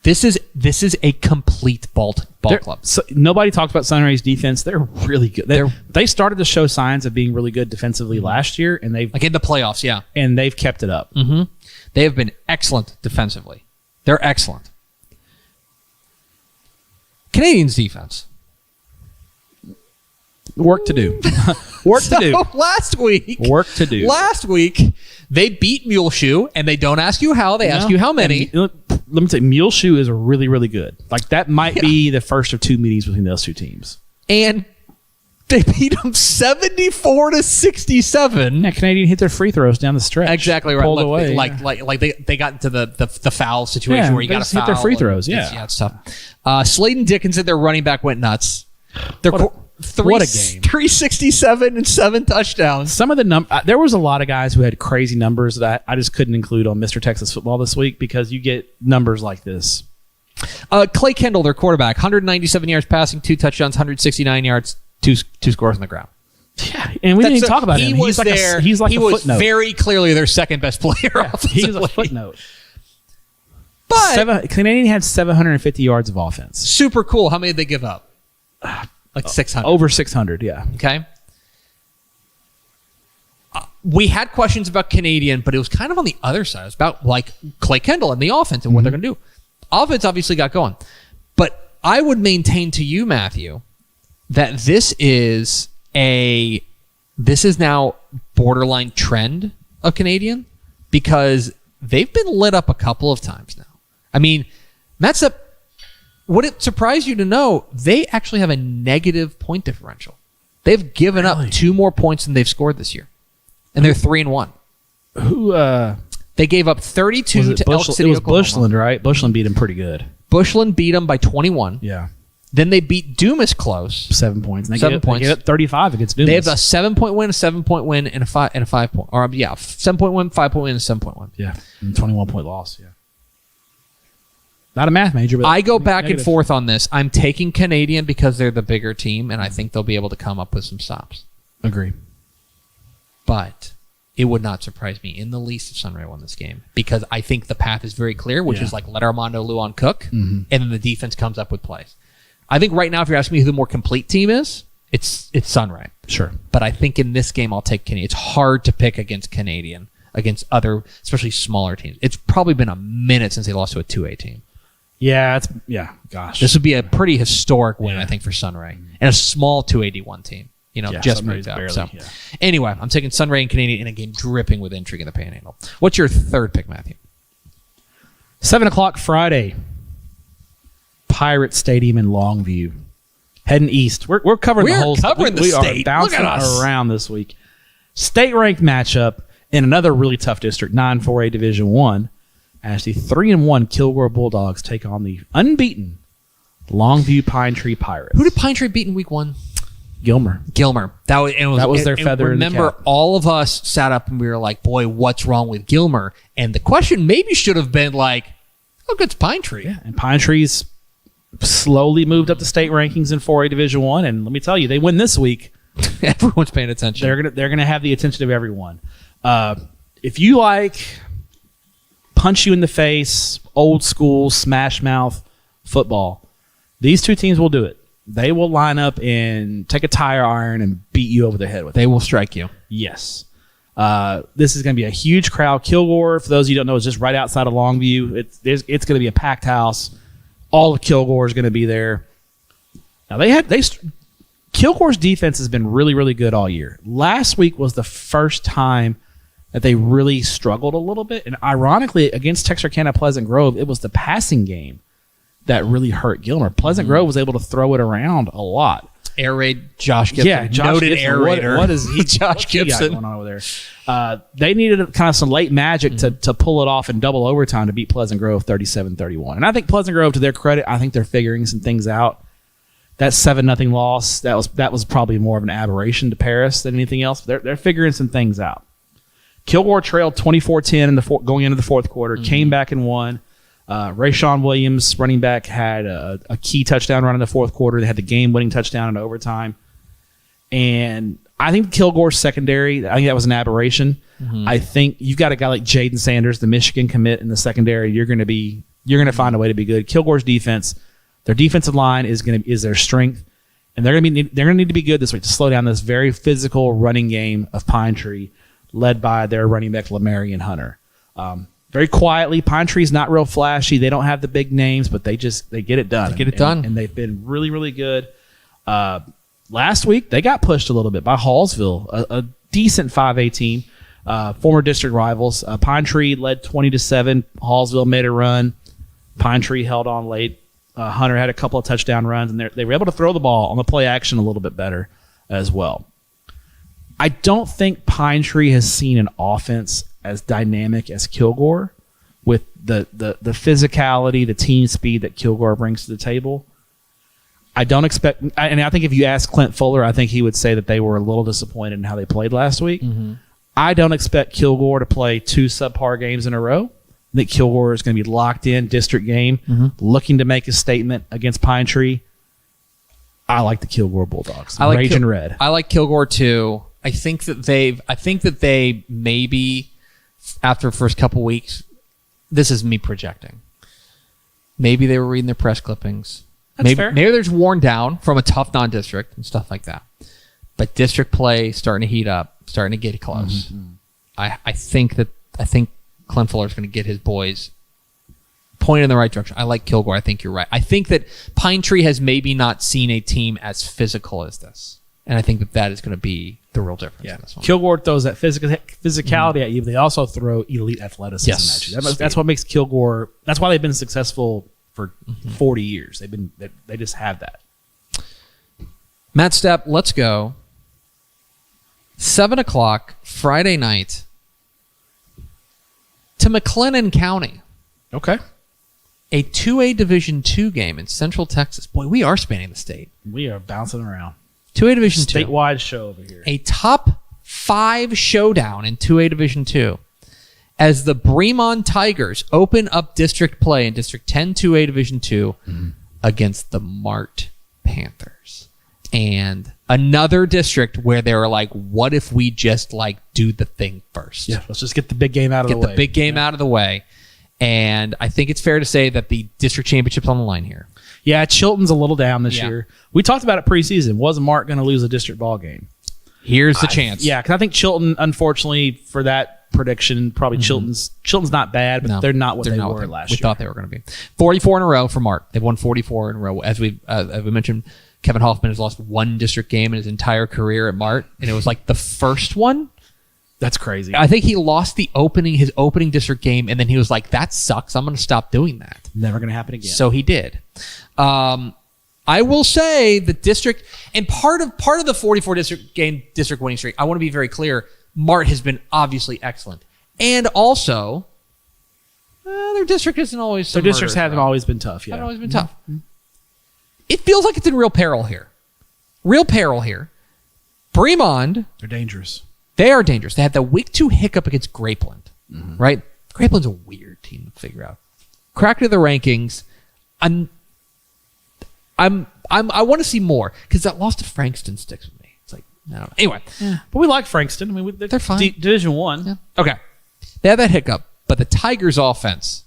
This is a complete ball club. So nobody talked about Sunray's defense. They're really good. They started to show signs of being really good defensively last year, and they've in the playoffs, yeah, and they've kept it up. Mm-hmm. They have been excellent defensively. They're excellent. Canadians defense. Work to do. Last week. Work to do. Last week, they beat Muleshoe, and they don't ask you how. They ask you how many. Let me tell you, Muleshoe is really, really good. Like, that might be the first of two meetings between those two teams. And they beat them 74-67. Yeah, Canadian hit their free throws down the stretch. Exactly right. Pulled Look, away. They got into the foul situation where you got to foul. Hit their free throws. It's tough. Sladen Dickinson, their running back, went nuts. What a game. 367 and 7 touchdowns. Some of the there was a lot of guys who had crazy numbers that I just couldn't include on Mr. Texas Football this week because you get numbers like this. Clay Kendall, their quarterback, 197 yards passing, 2 touchdowns, 169 yards, two scores on the ground. Yeah, and we didn't even talk about him. He was footnote. very clearly their second best player. Yeah, he was a footnote. But Canadian had 750 yards of offense. Super cool. How many did they give up? Like 600. Over 600, yeah. Okay. We had questions about Canadian, but it was kind of on the other side. It was about like Clay Kendall and the offense and what they're going to do. Offense obviously got going. But I would maintain to you, Matthew, that this is now borderline trend of Canadian because they've been lit up a couple of times now. I mean, would it surprise you to know they actually have a negative point differential? They've given up 2 more points than they've scored this year, and they're 3-1. They gave up 32 to Elk City, Oklahoma. Bushland, right? Bushland beat them pretty good. Bushland beat them by 21. Yeah. Then they beat Dumas close. 7 points. And they gave up 35 against Dumas. They have a 7-point win, a 7-point win, and a 5 point. Or 7-point win, 5-point win, and a 7-point win. Yeah. And 21-point loss. Yeah. Not a math major, but I go back and forth on this. I'm taking Canadian because they're the bigger team, and I think they'll be able to come up with some stops. Agree. But it would not surprise me in the least if Sunray won this game because I think the path is very clear, which is like let Armando Luan cook, and then the defense comes up with plays. I think right now, if you're asking me who the more complete team is, it's Sunray. Sure. But I think in this game, I'll take Canadian. It's hard to pick against Canadian, against other, especially smaller teams. It's probably been a minute since they lost to a 2A team. Yeah, gosh. This would be a pretty historic win, I think, for Sunray. And a small 281 team. Just moved up. Anyway, I'm taking Sunray and Canadian in a game dripping with intrigue in the Panhandle. What's your third pick, Matthew? 7 o'clock Friday. Pirate Stadium in Longview. Heading east. We're covering the whole state. We are bouncing around this week. State-ranked matchup in another really tough district, 9-4A Division 1. As the 3-1 Kilgore Bulldogs take on the unbeaten Longview Pine Tree Pirates. Who did Pine Tree beat in week 1? Gilmer. That was their feather in the Remember, cap. all of us sat up and we were like, boy, what's wrong with Gilmer? And the question maybe should have been like, how good's Pine Tree? Yeah, and Pine Tree's slowly moved up the state rankings in 4A Division 1, and let me tell you, they win this week. Everyone's paying attention. They're gonna have the attention of everyone. If you like punch you in the face, old school, smash mouth football, these two teams will do it. They will line up and take a tire iron and beat you over the head with it. They will strike you. Yes. This is going to be a huge crowd. Kilgore, for those of you who don't know, is just right outside of Longview. It's going to be a packed house. All of Kilgore is going to be there. Now, Kilgore's defense has been really, really good all year. Last week was the first time that they really struggled a little bit. And ironically, against Texarkana Pleasant Grove, it was the passing game that really hurt Gilmer. Pleasant Grove was able to throw it around a lot. Air raid Josh Gibson. Yeah, noted air raider. What is he? Josh Gibson going on over there? They needed kind of some late magic to pull it off in double overtime to beat Pleasant Grove 37-31. And I think Pleasant Grove, to their credit, I think they're figuring some things out. That 7-0 loss, that was probably more of an aberration to Paris than anything else. They're figuring some things out. Kilgore trailed 24-10 in the going into the fourth quarter, came back and won. Rayshawn Williams, running back, had a key touchdown run in the fourth quarter. They had the game-winning touchdown in overtime. And I think Kilgore's secondary, I think that was an aberration. I think you've got a guy like Jaden Sanders, the Michigan commit in the secondary. You're going to find a way to be good. Kilgore's defense, their defensive line is their strength, and they're going to need to be good this week to slow down this very physical running game of Pine Tree, led by their running back Lamarian Hunter. Very quietly, Pine Tree's not real flashy. They don't have the big names, but they get it done. And they've been really, really good. Last week, they got pushed a little bit by Hallsville, a decent 5A team, former district rivals. Pine Tree led 20-7. Hallsville made a run. Pine Tree held on late. Hunter had a couple of touchdown runs, and they were able to throw the ball on the play action a little bit better as well. I don't think Pine Tree has seen an offense as dynamic as Kilgore with the physicality, the team speed that Kilgore brings to the table. I don't expect, and I think if you ask Clint Fuller, I think he would say that they were a little disappointed in how they played last week. I don't expect Kilgore to play 2 subpar games in a row. I think Kilgore is going to be locked in, district game, looking to make a statement against Pine Tree. I like the Kilgore Bulldogs. I like Raging Red. I like Kilgore too. I think that they maybe after the first couple weeks, this is me projecting. Maybe they were reading their press clippings. Maybe they're just worn down from a tough non-district and stuff like that. But district play starting to heat up, starting to get close. I think Clint Fuller's going to get his boys pointed in the right direction. I like Kilgore. I think you're right. I think that Pine Tree has maybe not seen a team as physical as this. And I think that is going to be the real difference in this one. Kilgore throws that physicality at you, but they also throw elite athleticism at you. That's what makes Kilgore. That's why they've been successful for 40 years. They just have that. Matt Stepp, let's go. 7:00 Friday night to McLennan County. Okay. A 2A Division II game in Central Texas. Boy, we are spanning the state. We are bouncing around. 2A Division II. Statewide show over here. A top 5 showdown in 2A Division II. As the Bremond Tigers open up district play in District 10 2A Division II against the Mart Panthers. And another district where they were like, what if we just do the thing first? Yeah, let's just get the big game out of the way. Get the big game out of the way. And I think it's fair to say that the district championship's on the line here. Yeah, Chilton's a little down this year. We talked about it preseason. Was Mart going to lose a district ball game? Here's the chance. Yeah, because I think Chilton, unfortunately, for that prediction, probably Chilton's not bad, but they're not what they were last year. We thought they were going to be. 44 in a row for Mart. They've won 44 in a row. As we mentioned, Kevin Hoffman has lost one district game in his entire career at Mart, and it was the first one. That's crazy. I think he lost his opening district game, and then he was like, that sucks. I'm going to stop doing that. Never going to happen again. So he did. I will say the district, and part of the 44 district winning streak, I want to be very clear, Mart has been obviously excellent. And also, their district isn't always Their districts haven't always been tough, yeah. Haven't always been tough. It feels like it's in real peril here. Bremond. They're dangerous. They are dangerous. They had the week 2 hiccup against Grapeland, right? Grapeland's a weird team to figure out. Cracked to the rankings. I want to see more because that loss to Frankston sticks with me. It's I don't know. Anyway, but we like Frankston. I mean, they're fine. Division 1. Yeah. Okay, they had that hiccup, but the Tigers' offense,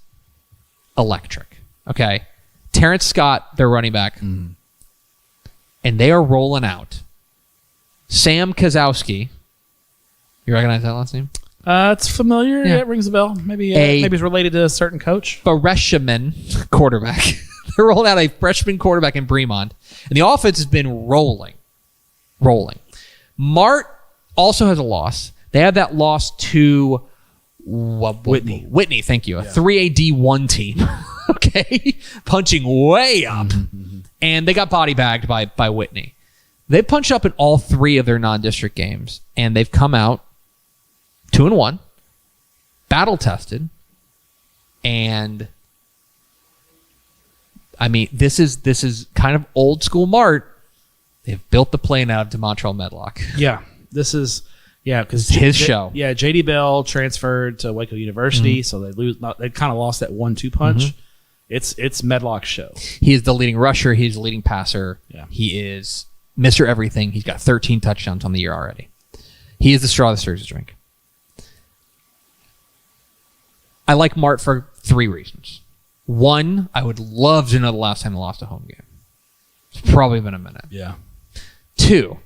electric. Okay, Terrence Scott, their running back, and they are rolling out. Sam Kozowski. You recognize that last name? It's familiar. Yeah, it rings a bell. Maybe it's related to a certain coach. Freshman quarterback. They're rolling out a freshman quarterback in Bremond, and the offense has been rolling. Mart also has a loss. They have that loss to Whitney. Whitney, thank you. A 3A D1 team. Okay, punching way up, and they got body bagged by Whitney. They punched up in all 3 of their non-district games, and they've come out 2-1, battle tested, and I mean this is kind of old school Mart. They've built the plane out of DeMontrell Medlock. Yeah, this is Yeah, because his show. Yeah, J.D. Bell transferred to Waco University, so they kind of lost that 1-2 punch. It's Medlock's show. He is the leading rusher. He's the leading passer. Yeah. He is Mr. Everything. He's got 13 touchdowns on the year already. He is the straw that stirs the drink. I like Mart for 3 reasons. 1, I would love to know the last time they lost a home game. It's probably been a minute. Yeah. 2,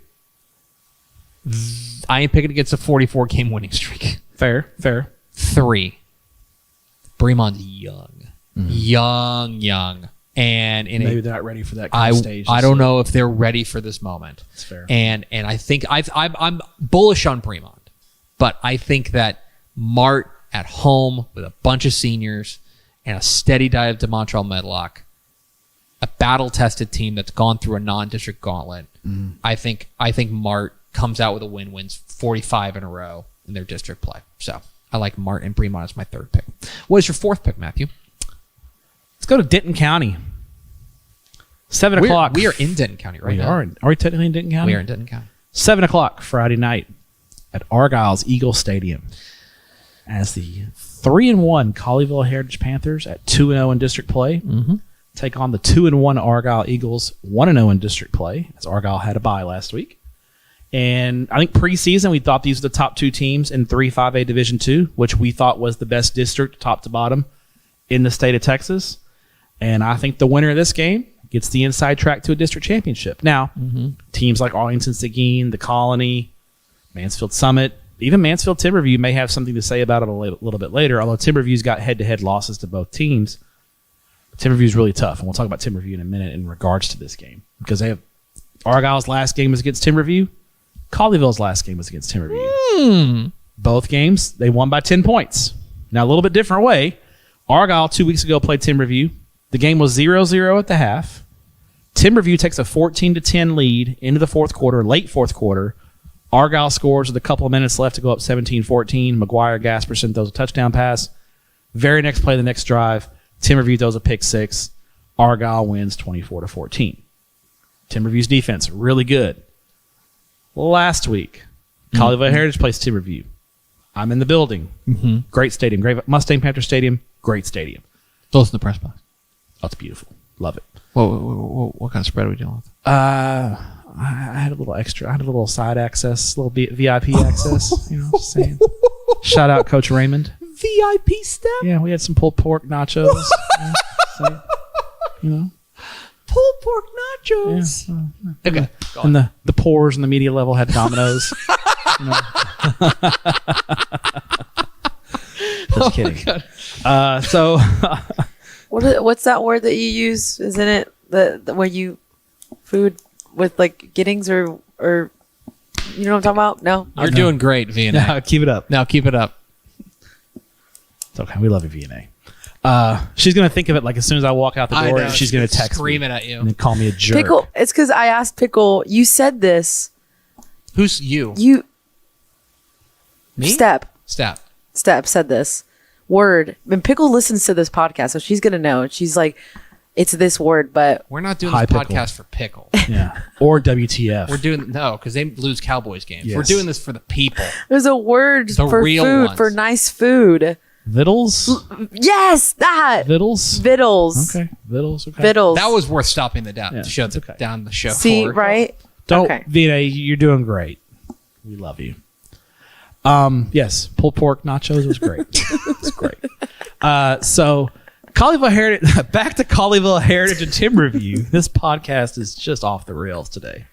I ain't picking against a 44-game winning streak. Fair. 3, Bremon's young. Young. And maybe they're not ready for that kind of stage. I don't know if they're ready for this moment. That's fair. And I think I'm bullish on Bremont, but I think that Mart at home with a bunch of seniors and a steady diet of DeMontrell Medlock, a battle-tested team that's gone through a non-district gauntlet. I think Mart comes out with a win, wins 45 in a row in their district play. So I like Mart and Bremont as my 3rd pick. What is your 4th pick, Matthew? Let's go to Denton County. 7 o'clock. We are in Denton County right now. Are we technically in Denton County? We are in Denton County. 7 o'clock Friday night at Argyle's Eagle Stadium as the 3-1 Colleyville Heritage Panthers at 2-0 in district play take on the 2-1 Argyle Eagles 1-0 in district play, as Argyle had a bye last week. And I think preseason we thought these were the top 2 teams in 3-5A Division II, which we thought was the best district top to bottom in the state of Texas. And I think the winner of this game gets the inside track to a district championship. Now, teams like Arlington-Seguin, the Colony, Mansfield Summit, even Mansfield Timberview may have something to say about it a little bit later, although Timberview's got head-to-head losses to both teams. Timberview's really tough, and we'll talk about Timberview in a minute in regards to this game, because they have Argyle's last game was against Timberview. Colleyville's last game was against Timberview. Both games, they won by 10 points. Now, a little bit different way. Argyle 2 weeks ago played Timberview. The game was 0-0 at the half. Timberview takes a 14-10 lead into the late fourth quarter. Argyle scores with a couple of minutes left to go up 17-14. McGuire Gasperson throws a touchdown pass. Very next play, the next drive, Timberview throws a pick 6. Argyle wins 24-14. Timberview's defense, really good. Last week, Colleyville Heritage plays Timberview. I'm in the building. Great stadium. Great Mustang Panther Stadium. Great stadium. Close in the press box. Oh, it's beautiful. Love it. What kind of spread are we dealing with? I had a little extra. I had a little side access, a little VIP access. Just saying. Shout out Coach Raymond. VIP step? Yeah, we had some pulled pork nachos. Pulled pork nachos. Yeah. Okay. And the pours and the media level had Domino's. Just kidding. So What's that word that you use? Isn't it the where you food with like Giddings or you know what I'm talking about? No. You're doing great, V&A. No, keep it up. Now keep it up. It's okay. We love you, V&A. She's gonna think of it like as soon as I walk out the door, and she's gonna text screaming me at you and then call me a jerk. Pickle. It's because I asked Pickle. You said this. Who's you? You. Me? Stepp Step. said this word. And Pickle listens to this podcast, so she's gonna know. She's like, it's this word, but We're not doing Hi, this Pickle. podcast for Pickle. Yeah. Or WTF. We're doing because they lose Cowboys games. Yes. We're doing this for the people. there's a word The for real food ones. for nice food. Vittles? Yes, that. Vittles? Vittles. Okay. Vittles. Okay. Vittles. That was worth stopping the Yeah, show it's okay. down the show. See, for. right? Don't, Okay. V&A, you're doing great. We love you. Yes, pulled pork nachos was great. It's great. So, Colleyville Heritage, back to Colleyville Heritage and Timberview. This podcast is just off the rails today.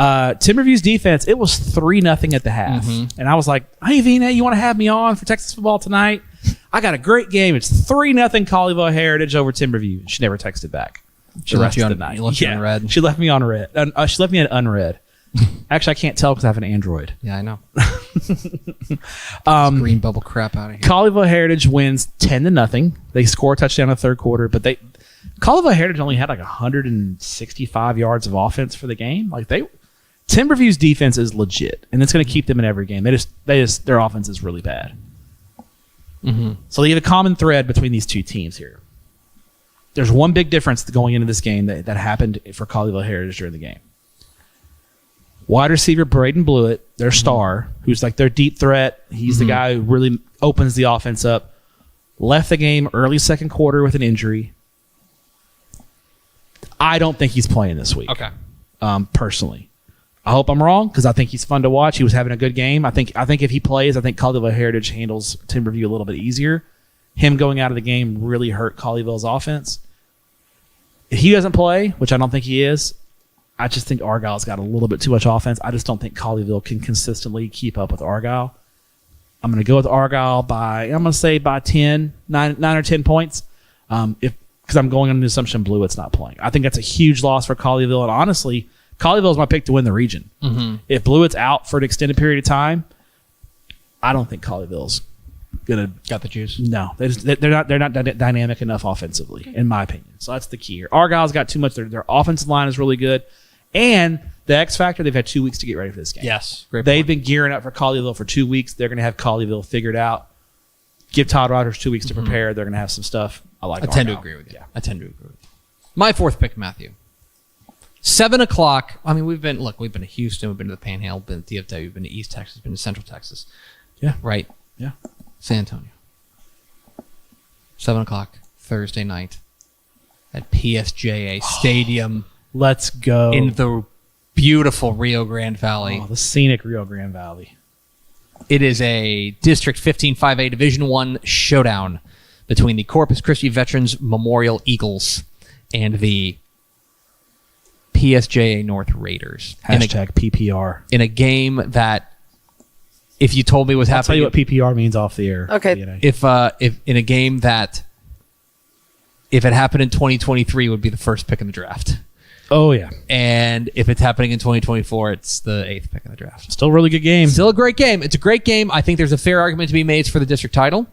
Timberview's defense, it was 3-0 at the half. And I was like, hey, V&A, you want to have me on for Texas football tonight? I got a great game. It's 3-0 Colleyville Heritage over Timberview. She never texted back. She left you on night. You left you on red. She left me on red. She left me on unread. Actually, I can't tell because I have an Android. Yeah, I know. Green bubble crap out of here. Colleyville Heritage wins 10-0. They score a touchdown in the third quarter, but Colleyville Heritage only had like 165 yards of offense for the game. Timberview's defense is legit, and it's going to keep them in every game. Their offense is really bad. So you have a common thread between these two teams here. There's one big difference going into this game that happened for Colleyville Heritage during the game. Wide receiver Braden Blewett, their star, who's like their deep threat. He's the guy who really opens the offense up. Left the game early second quarter with an injury. I don't think he's playing this week. Okay. Personally, I hope I'm wrong because I think he's fun to watch. He was having a good game. I think if he plays, I think Colleyville Heritage handles Timberview a little bit easier. Him going out of the game really hurt Colleyville's offense. If he doesn't play, which I don't think he is, I just think Argyle's got a little bit too much offense. I just don't think Colleyville can consistently keep up with Argyle. I'm going to go with Argyle by 10, 9 or 10 points. Because I'm going on the assumption Blewett's not playing. I think that's a huge loss for Colleyville. And honestly, Colleyville is my pick to win the region. If Blewett's out for an extended period of time, I don't think Colleyville's gonna got the juice. No, they're not dynamic enough offensively, in my opinion. So that's the key here. Argyle's got too much. Their offensive line is really good, and the X factor, they've had 2 weeks to get ready for this game. Yes, great they've point. been gearing up for Colleyville for 2 weeks. They're gonna have Colleyville figured out. Give Todd Rogers 2 weeks to prepare. They're gonna have some stuff. I tend to agree with you. I tend to agree with you. My fourth pick, Matthew. 7 o'clock. I mean, we've been to Houston, we've been to the Panhandle, been to DFW, we've been to East Texas, been to Central Texas. Yeah. Right? Yeah. San Antonio. 7 o'clock, Thursday night at PSJA Stadium Let's go. in the beautiful Rio Grande Valley. the scenic Rio Grande Valley. It is a District 15 5A Division I showdown between the Corpus Christi Veterans Memorial Eagles and the PSJA North Raiders. Hashtag PPR. In a game that, if you told me was I'll tell happening, you what PPR means off the air. Okay. DNA. if in a game that, if it happened in 2023, would be the first pick in the draft, Oh, yeah. and if it's happening in 2024, it's the 8th pick in the draft. Still a really good game. Still a great game. It's a great game. I think there's a fair argument to be made for the district title.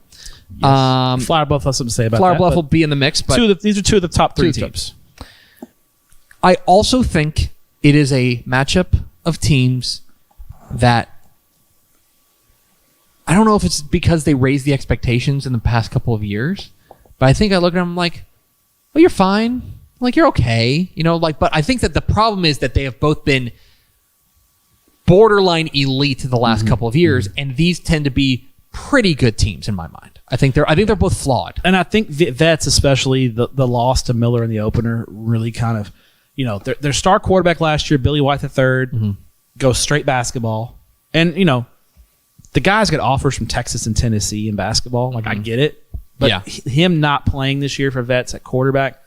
Flower Bluff has something to say about Flower that. Bluff but will be in the mix, but these are two of the top three Two of the teams. I also think it is a matchup of teams that, I don't know if it's because they raised the expectations in the past couple of years, but I think I look at them like, well, you're fine. Like, you're okay. But I think that the problem is that they have both been borderline elite the last couple of years, and these tend to be pretty good teams in my mind. I think they're both flawed. And I think Vets, especially the loss to Miller in the opener, really kind of, their star quarterback last year, Billy White III, goes straight basketball. And, the guys get offers from Texas and Tennessee in basketball. Like, I get it. But Yeah. him not playing this year for Vets at quarterback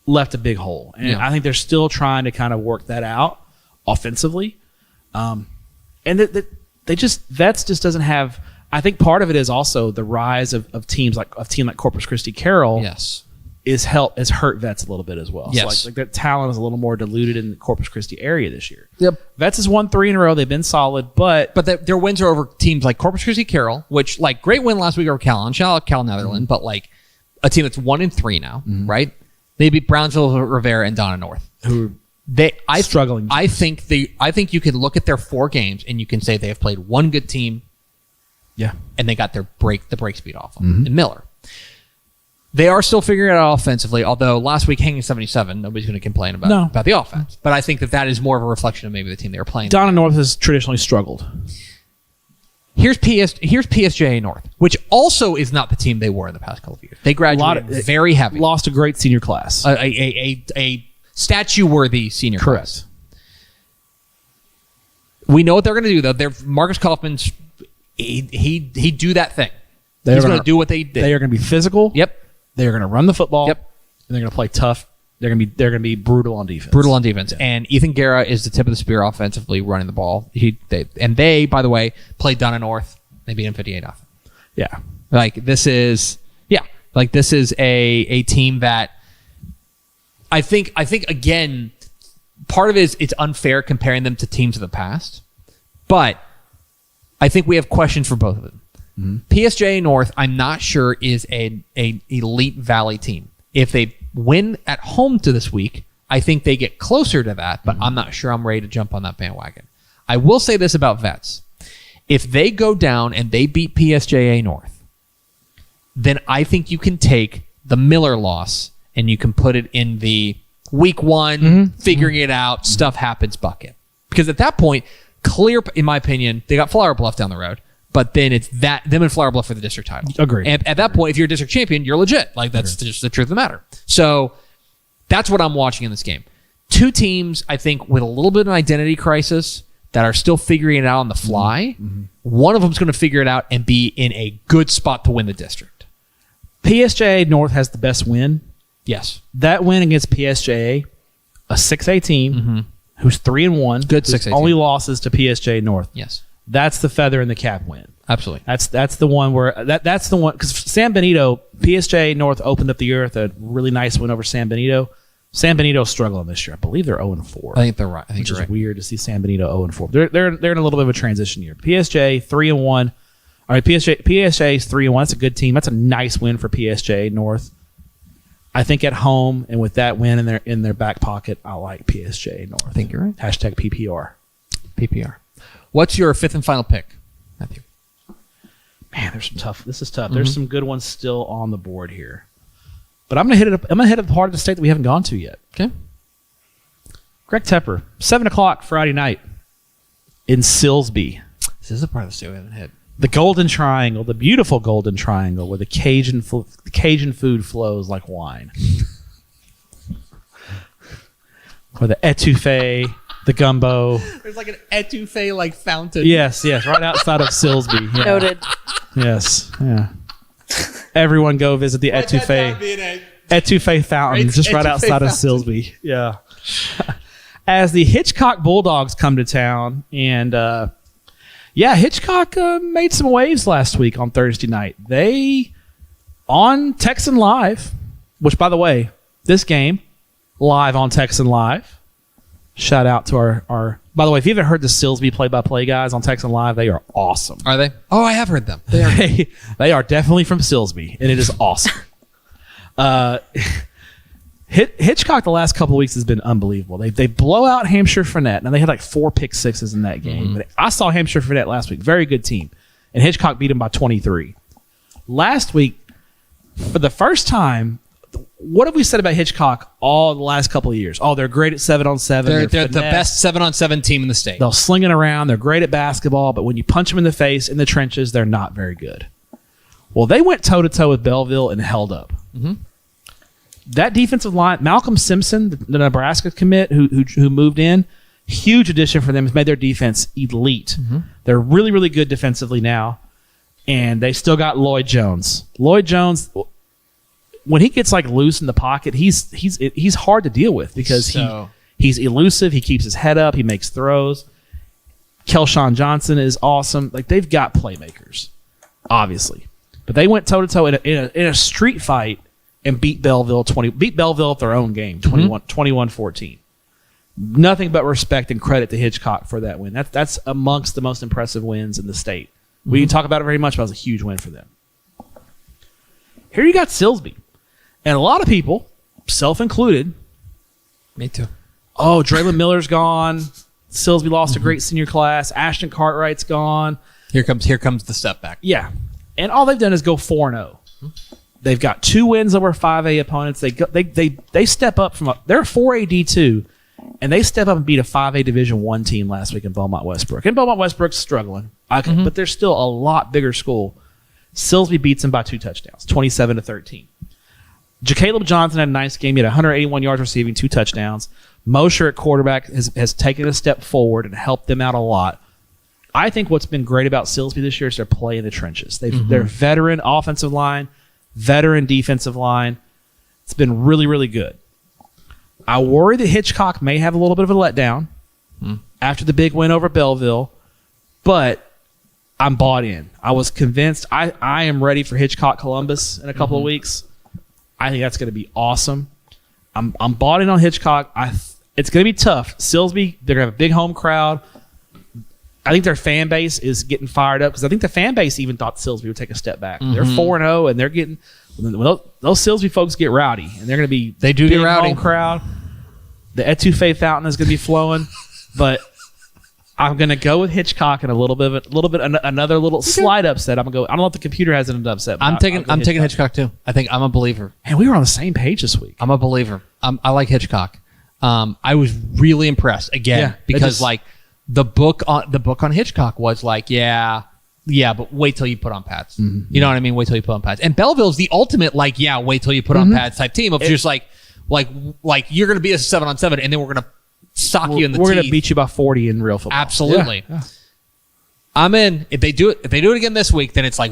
left a big hole. And Yeah. I think they're still trying to kind of work that out offensively. And Vets just doesn't have. I think part of it is also the rise of teams like Corpus Christi Carroll. Yes. Has hurt Vets a little bit as well. Yes. So like their talent is a little more diluted in the Corpus Christi area this year. Yep. Vets has won 3 in a row. They've been solid, but Their wins are over teams like Corpus Christi Carroll, which, like, great win last week over Callan. Shout out Cal Netherland, but like a team that's 1-3 now, right? They beat Brownsville, Rivera, and Donna North. Struggling. I think you can look at their 4 games and you can say they have played one good team, yeah, and they got the break speed off them. And Miller. They are still figuring it out offensively, although last week hanging 77, nobody's going to complain about the offense. But I think that is more of a reflection of maybe the team they were playing. Donna North has traditionally struggled. Here's PSJA North, which also is not the team they were in the past couple of years. They graduated very heavy. Lost a great senior class. A statue-worthy senior Correct. class. We know what they're going to do, though. Marcus Kaufman's he do that thing. He's going to do what they did. They are going to be physical. Yep. They are going to run the football. Yep. And they're going to play tough. They're going to be brutal on defense. Brutal on defense. Yeah. And Ethan Guerra is the tip of the spear offensively running the ball. They, by the way, played Donna North. They beat him 58-0. Yeah. This is a team that I think again, part of it is it's unfair comparing them to teams of the past, but I think we have questions for both of them. PSJA North, I'm not sure, is an elite Valley team. If they win at home to this week, I think they get closer to that, but I'm not sure I'm ready to jump on that bandwagon. I will say this about Vets. If they go down and they beat PSJA North, then I think you can take the Miller loss and you can put it in the week 1, figuring it out, stuff happens bucket. Because at that point, clear, in my opinion, they got Flower Bluff down the road. But then it's them and Flower Bluff for the district title. Agreed. And at that point, if you're a district champion, you're legit. Like, that's just the truth of the matter. So that's what I'm watching in this game. Two teams, I think, with a little bit of an identity crisis that are still figuring it out on the fly. Mm-hmm. One of them's going to figure it out and be in a good spot to win the district. PSJA North has the best win. Yes. That win against PSJA, a 6A team who's 3-1. Good 6A only team. losses to PSJA North. Yes. That's the feather in the cap win. Absolutely. That's the one where that's the one because San Benito, PSJ North opened up the year with a really nice win over San Benito. San Benito's struggling this year. I believe they're 0-4. I think they're right. I think which you're is right. weird to see San Benito 0-4. They're in a little bit of a transition year. PSJ 3-1. All right, PSJ is 3-1. That's a good team. That's a nice win for PSJ North. I think at home and with that win in their back pocket, I like PSJ North. I think you're right. Hashtag PPR. PPR. What's your fifth and final pick, Matthew? Man, this is tough. There's some good ones still on the board here. But I'm gonna hit the part of the state that we haven't gone to yet. Okay. Greg Tepper, 7:00 Friday night in Silsbee. This is a part of the state we haven't hit. The Golden Triangle, the beautiful Golden Triangle, where the Cajun food flows like wine. Where the etouffee, the gumbo. There's like an etouffee like fountain. Yes, right outside of Silsbee. Yeah. Noted. Yes, yeah. Everyone go visit the etouffee fountain just right outside of Silsbee. Yeah. As the Hitchcock Bulldogs come to town, and Hitchcock made some waves last week on Thursday night. They, on Texan Live, which, by the way, this game, live on Texan Live. Shout out to our by the way, if you haven't heard the Silsbee play-by-play guys on Texan Live, they are awesome. Are they? Oh, I have heard them. They are definitely from Silsbee, and it is awesome. Hitchcock the last couple of weeks has been unbelievable. They blow out Hampshire Fannett. Now, they had like 4 pick sixes in that game. But I saw Hampshire Fannett last week. Very good team. And Hitchcock beat them by 23. Last week, for the first time, what have we said about Hitchcock all the last couple of years? Oh, they're great at 7-on-7. They're the best 7-on-7 team in the state. They'll sling it around. They're great at basketball. But when you punch them in the face in the trenches, they're not very good. Well, they went toe-to-toe with Belleville and held up. Mm-hmm. That defensive line, Malcolm Simpson, the Nebraska commit who moved in, huge addition for them, has made their defense elite. Mm-hmm. They're really, really good defensively now, and they still got Lloyd Jones. Lloyd Jones, when he gets like loose in the pocket, he's hard to deal with because he's elusive. He keeps his head up. He makes throws. Kelshawn Johnson is awesome. Like, they've got playmakers, obviously, but they went toe to toe in a street fight and beat Belleville at their own game, 21-14. Nothing but respect and credit to Hitchcock for that win. That's amongst the most impressive wins in the state. We didn't talk about it very much, but it was a huge win for them. Here you got Silsbee. And a lot of people, self-included. Me too. Oh, Draylon Miller's gone. Silsbee lost a great senior class. Ashton Cartwright's gone. Here comes the step back. Yeah. And all they've done is go 4-0. They've got 2 wins over 5A opponents. They step up from they're 4A D2, and they step up and beat a 5A Division I team last week in Beaumont Westbrook. And Beaumont Westbrook's struggling, but they're still a lot bigger school. Silsbee beats them by 2 touchdowns, 27-13. Jacaleb Johnson had a nice game. He had 181 yards receiving, 2 touchdowns. Mosher at quarterback has taken a step forward and helped them out a lot. I think what's been great about Silsbee this year is their play in the trenches. They're veteran offensive line, veteran defensive line. It's been really, really good. I worry that Hitchcock may have a little bit of a letdown after the big win over Belleville, but I'm bought in. I was convinced. I am ready for Hitchcock Columbus in a couple of weeks. I think that's going to be awesome. I'm bought in on Hitchcock. It's going to be tough. Silsbee, they're going to have a big home crowd. I think their fan base is getting fired up because I think the fan base even thought Silsbee would take a step back. They're 4-0 and they're getting those Silsbee folks get rowdy and they're going to be get rowdy. Home crowd. The etouffee fountain is going to be flowing, but I'm going to go with Hitchcock and another little slight upset. I'm going to go. I don't know if the computer has an upset. I'm taking Hitchcock too. I think I'm a believer. And we were on the same page this week. I'm a believer. I like Hitchcock. I was really impressed again because the book on Hitchcock was like, yeah, but wait till you put on pads. Mm-hmm. You know what I mean? Wait till you put on pads. And Belleville's the ultimate like, yeah, wait till you put on pads type team of just like you're going to beat us 7-on-7, and then we're going to sock you in the teeth. We're going to beat you by 40 in real football. Absolutely. Yeah. I'm in. If they do it again this week, then it's like,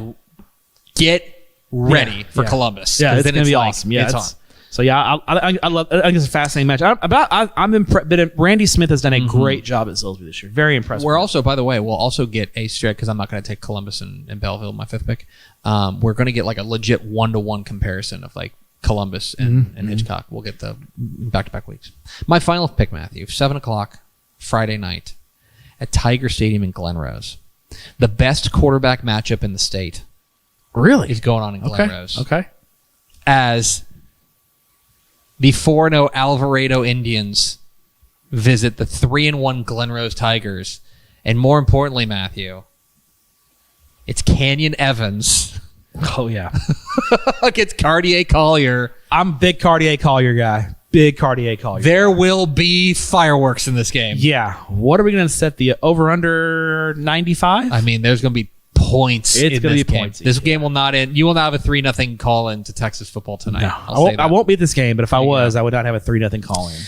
get ready for Columbus. Yeah, it's going to be awesome. Yeah, it's on. So yeah, I love. I think it's a fascinating match. I'm impressed. But Randy Smith has done a great job at Silsbee this year. Very impressed. We're also, by the way, we'll also get a straight because I'm not going to take Columbus and Belleville my 5th pick. We're going to get like a legit 1-to-1 comparison of like Columbus and Hitchcock. We'll get the back-to-back weeks. My final pick, Matthew, 7:00 Friday night at Tiger Stadium in Glen Rose. The best quarterback matchup in the state. Really? Is going on in Glen Rose. Okay. As the 4-0 Alvarado Indians visit the 3-1 Glen Rose Tigers. And more importantly, Matthew, it's Canyon Evans. Oh, yeah. Against Cartier Collier. I'm a big Cartier Collier guy. Big Cartier Collier. There will be fireworks in this game. Yeah. What are we going to set the over-under 95? I mean, there's going to be points. It's going to be points. This game will not end. You will not have a 3-0 call in to Texas football tonight. No, I won't be at this game, but if I was, I would not have a 3-0 call in.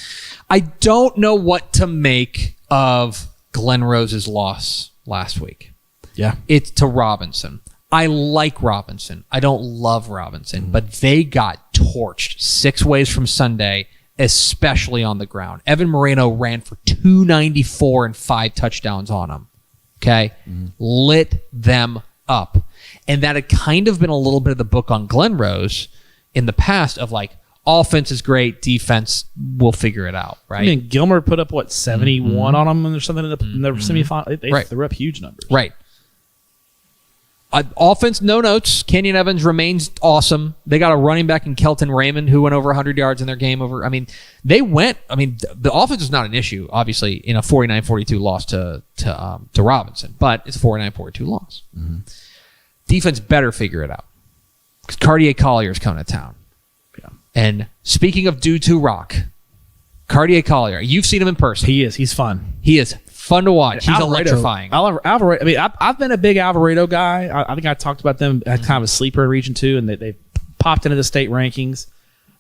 I don't know what to make of Glen Rose's loss last week. Yeah. It's to Robinson. I like Robinson. I don't love Robinson, but they got torched 6 ways from Sunday, especially on the ground. Evan Moreno ran for 294 and 5 touchdowns on him. Okay? Lit them up. And that had kind of been a little bit of the book on Glen Rose in the past of like, offense is great, defense, we'll figure it out, right? I mean, Gilmer put up, 71 on them or something in the semifinal? They threw up huge numbers. Right. Offense, no notes. Kenyon Evans remains awesome. They got a running back in Kelton Raymond who went over 100 yards in their game. The offense is not an issue, obviously, in a 49-42 loss to Robinson, but it's a 49-42 loss. Defense better figure it out because Cartier Collier is coming to town. Yeah. And speaking of Dude to Rock, Cartier Collier, you've seen him in person. He is. He's fun. He is fun to watch. He's Alvarado, electrifying. Alvarado. I mean, I've been a big Alvarado guy. I think I talked about them as kind of a sleeper in Region 2, and they popped into the state rankings.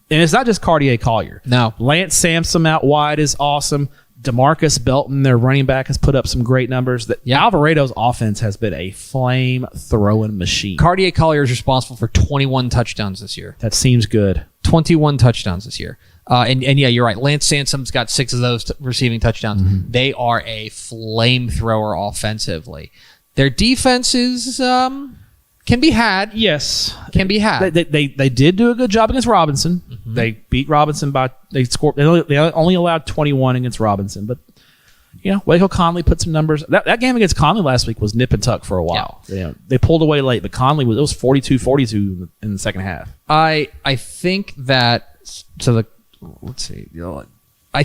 And it's not just Cartier Collier. No. Lance Sampson out wide is awesome. DeMarcus Belton, their running back, has put up some great numbers. Alvarado's offense has been a flame-throwing machine. Cartier Collier is responsible for 21 touchdowns this year. That seems good. 21 touchdowns this year. And yeah, you're right. Lance Sansom's got 6 of those receiving touchdowns. They are a flamethrower offensively. Their defense is can be had. Yes, can be had. They did do a good job against Robinson. They beat Robinson by they only allowed 21 against Robinson, but Waco Conley put some numbers. That game against Conley last week was nip and tuck for a while. Yeah. They pulled away late, but Conley was 42-42 in the second half. I think that let's see. I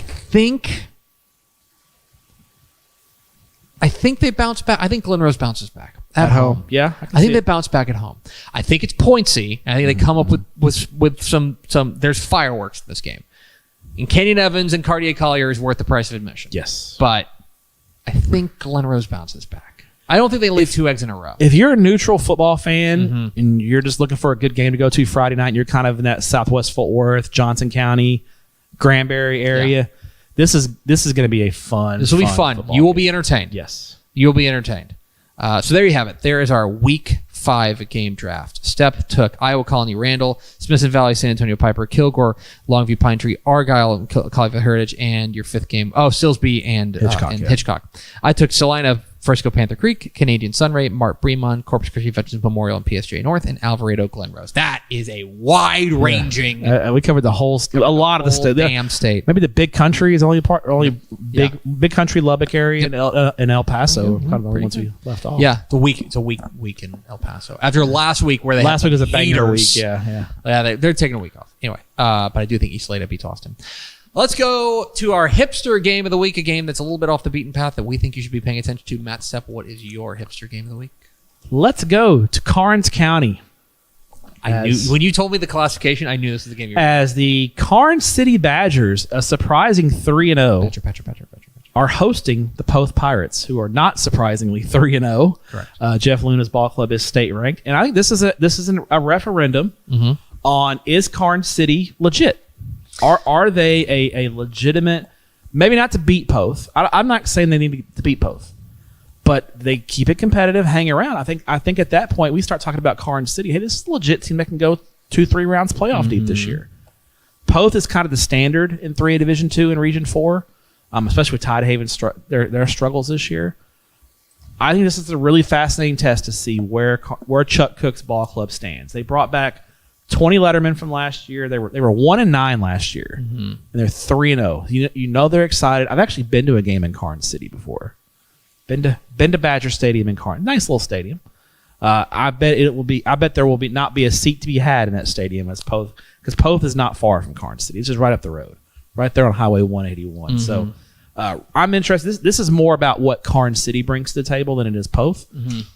think they bounce back. I think Glen Rose bounces back at home. Yeah, I think they bounce back at home. I think it's pointsy. I think they come up with some. There's fireworks in this game. And Kenyon Evans and Cartier Collier is worth the price of admission. Yes, but I think Glen Rose bounces back. I don't think they leave 2 eggs in a row. If you're a neutral football fan and you're just looking for a good game to go to Friday night, and you're kind of in that Southwest Fort Worth, Johnson County, Granbury area, this is going to be a fun. This will be fun. You will be entertained. Yes, you will be entertained. So there you have it. There is our Week 5 game draft. Stepp took Iowa Colony Randall, Smithson Valley San Antonio Piper, Kilgore, Longview Pine Tree, Argyle, and Colleyville Heritage, and your 5th game, Silsbee and Hitchcock. I took Salina, Frisco Panther Creek, Canadian Sunray, Mart Bremont, Corpus Christi Veterans Memorial and PSJ North, and Alvarado Glen Rose. That is a wide-ranging. We covered the whole, a lot of the state. Damn state. Maybe the Big Country is only Big Country Lubbock area and El Paso. Kind of the ones we left off. Yeah, it's a week in El Paso after last week where they last week was a banger week. Yeah. They're taking a week off anyway. But I do think East Lada beats Austin. Let's go to our hipster game of the week, a game that's a little bit off the beaten path that we think you should be paying attention to. Matt Stepp, what is your hipster game of the week? Let's go to Karnes County. I knew when you told me the classification, I knew this was the game. As the Karnes City Badgers, a surprising 3-0. Badger. are hosting the Poth Pirates, who are not surprisingly 3-0. Correct. Jeff Luna's ball club is state ranked, and I think this is a referendum on, is Karn City legit? Are they a legitimate? Maybe not to beat Poth. I'm not saying they need to beat Poth, but they keep it competitive, hang around. I think at that point we start talking about Karn City. Hey, this is a legit team that can go 2-3 rounds playoff deep this year. Poth is kind of the standard in 3A Division II and Region 4. Especially with Tidehaven, their struggles this year. I think this is a really fascinating test to see where Chuck Cook's ball club stands. They brought back 20 lettermen from last year. They were 1-9 last year, and they're 3-0. You know they're excited. I've actually been to a game in Karn City before. Been to Badger Stadium in Karn. Nice little stadium. I bet there will not be a seat to be had in that stadium as Poth, because Poth is not far from Karn City. It's just right up the road, right there on Highway 181. So. I'm interested. This is more about what Karn City brings to the table than it is Poth.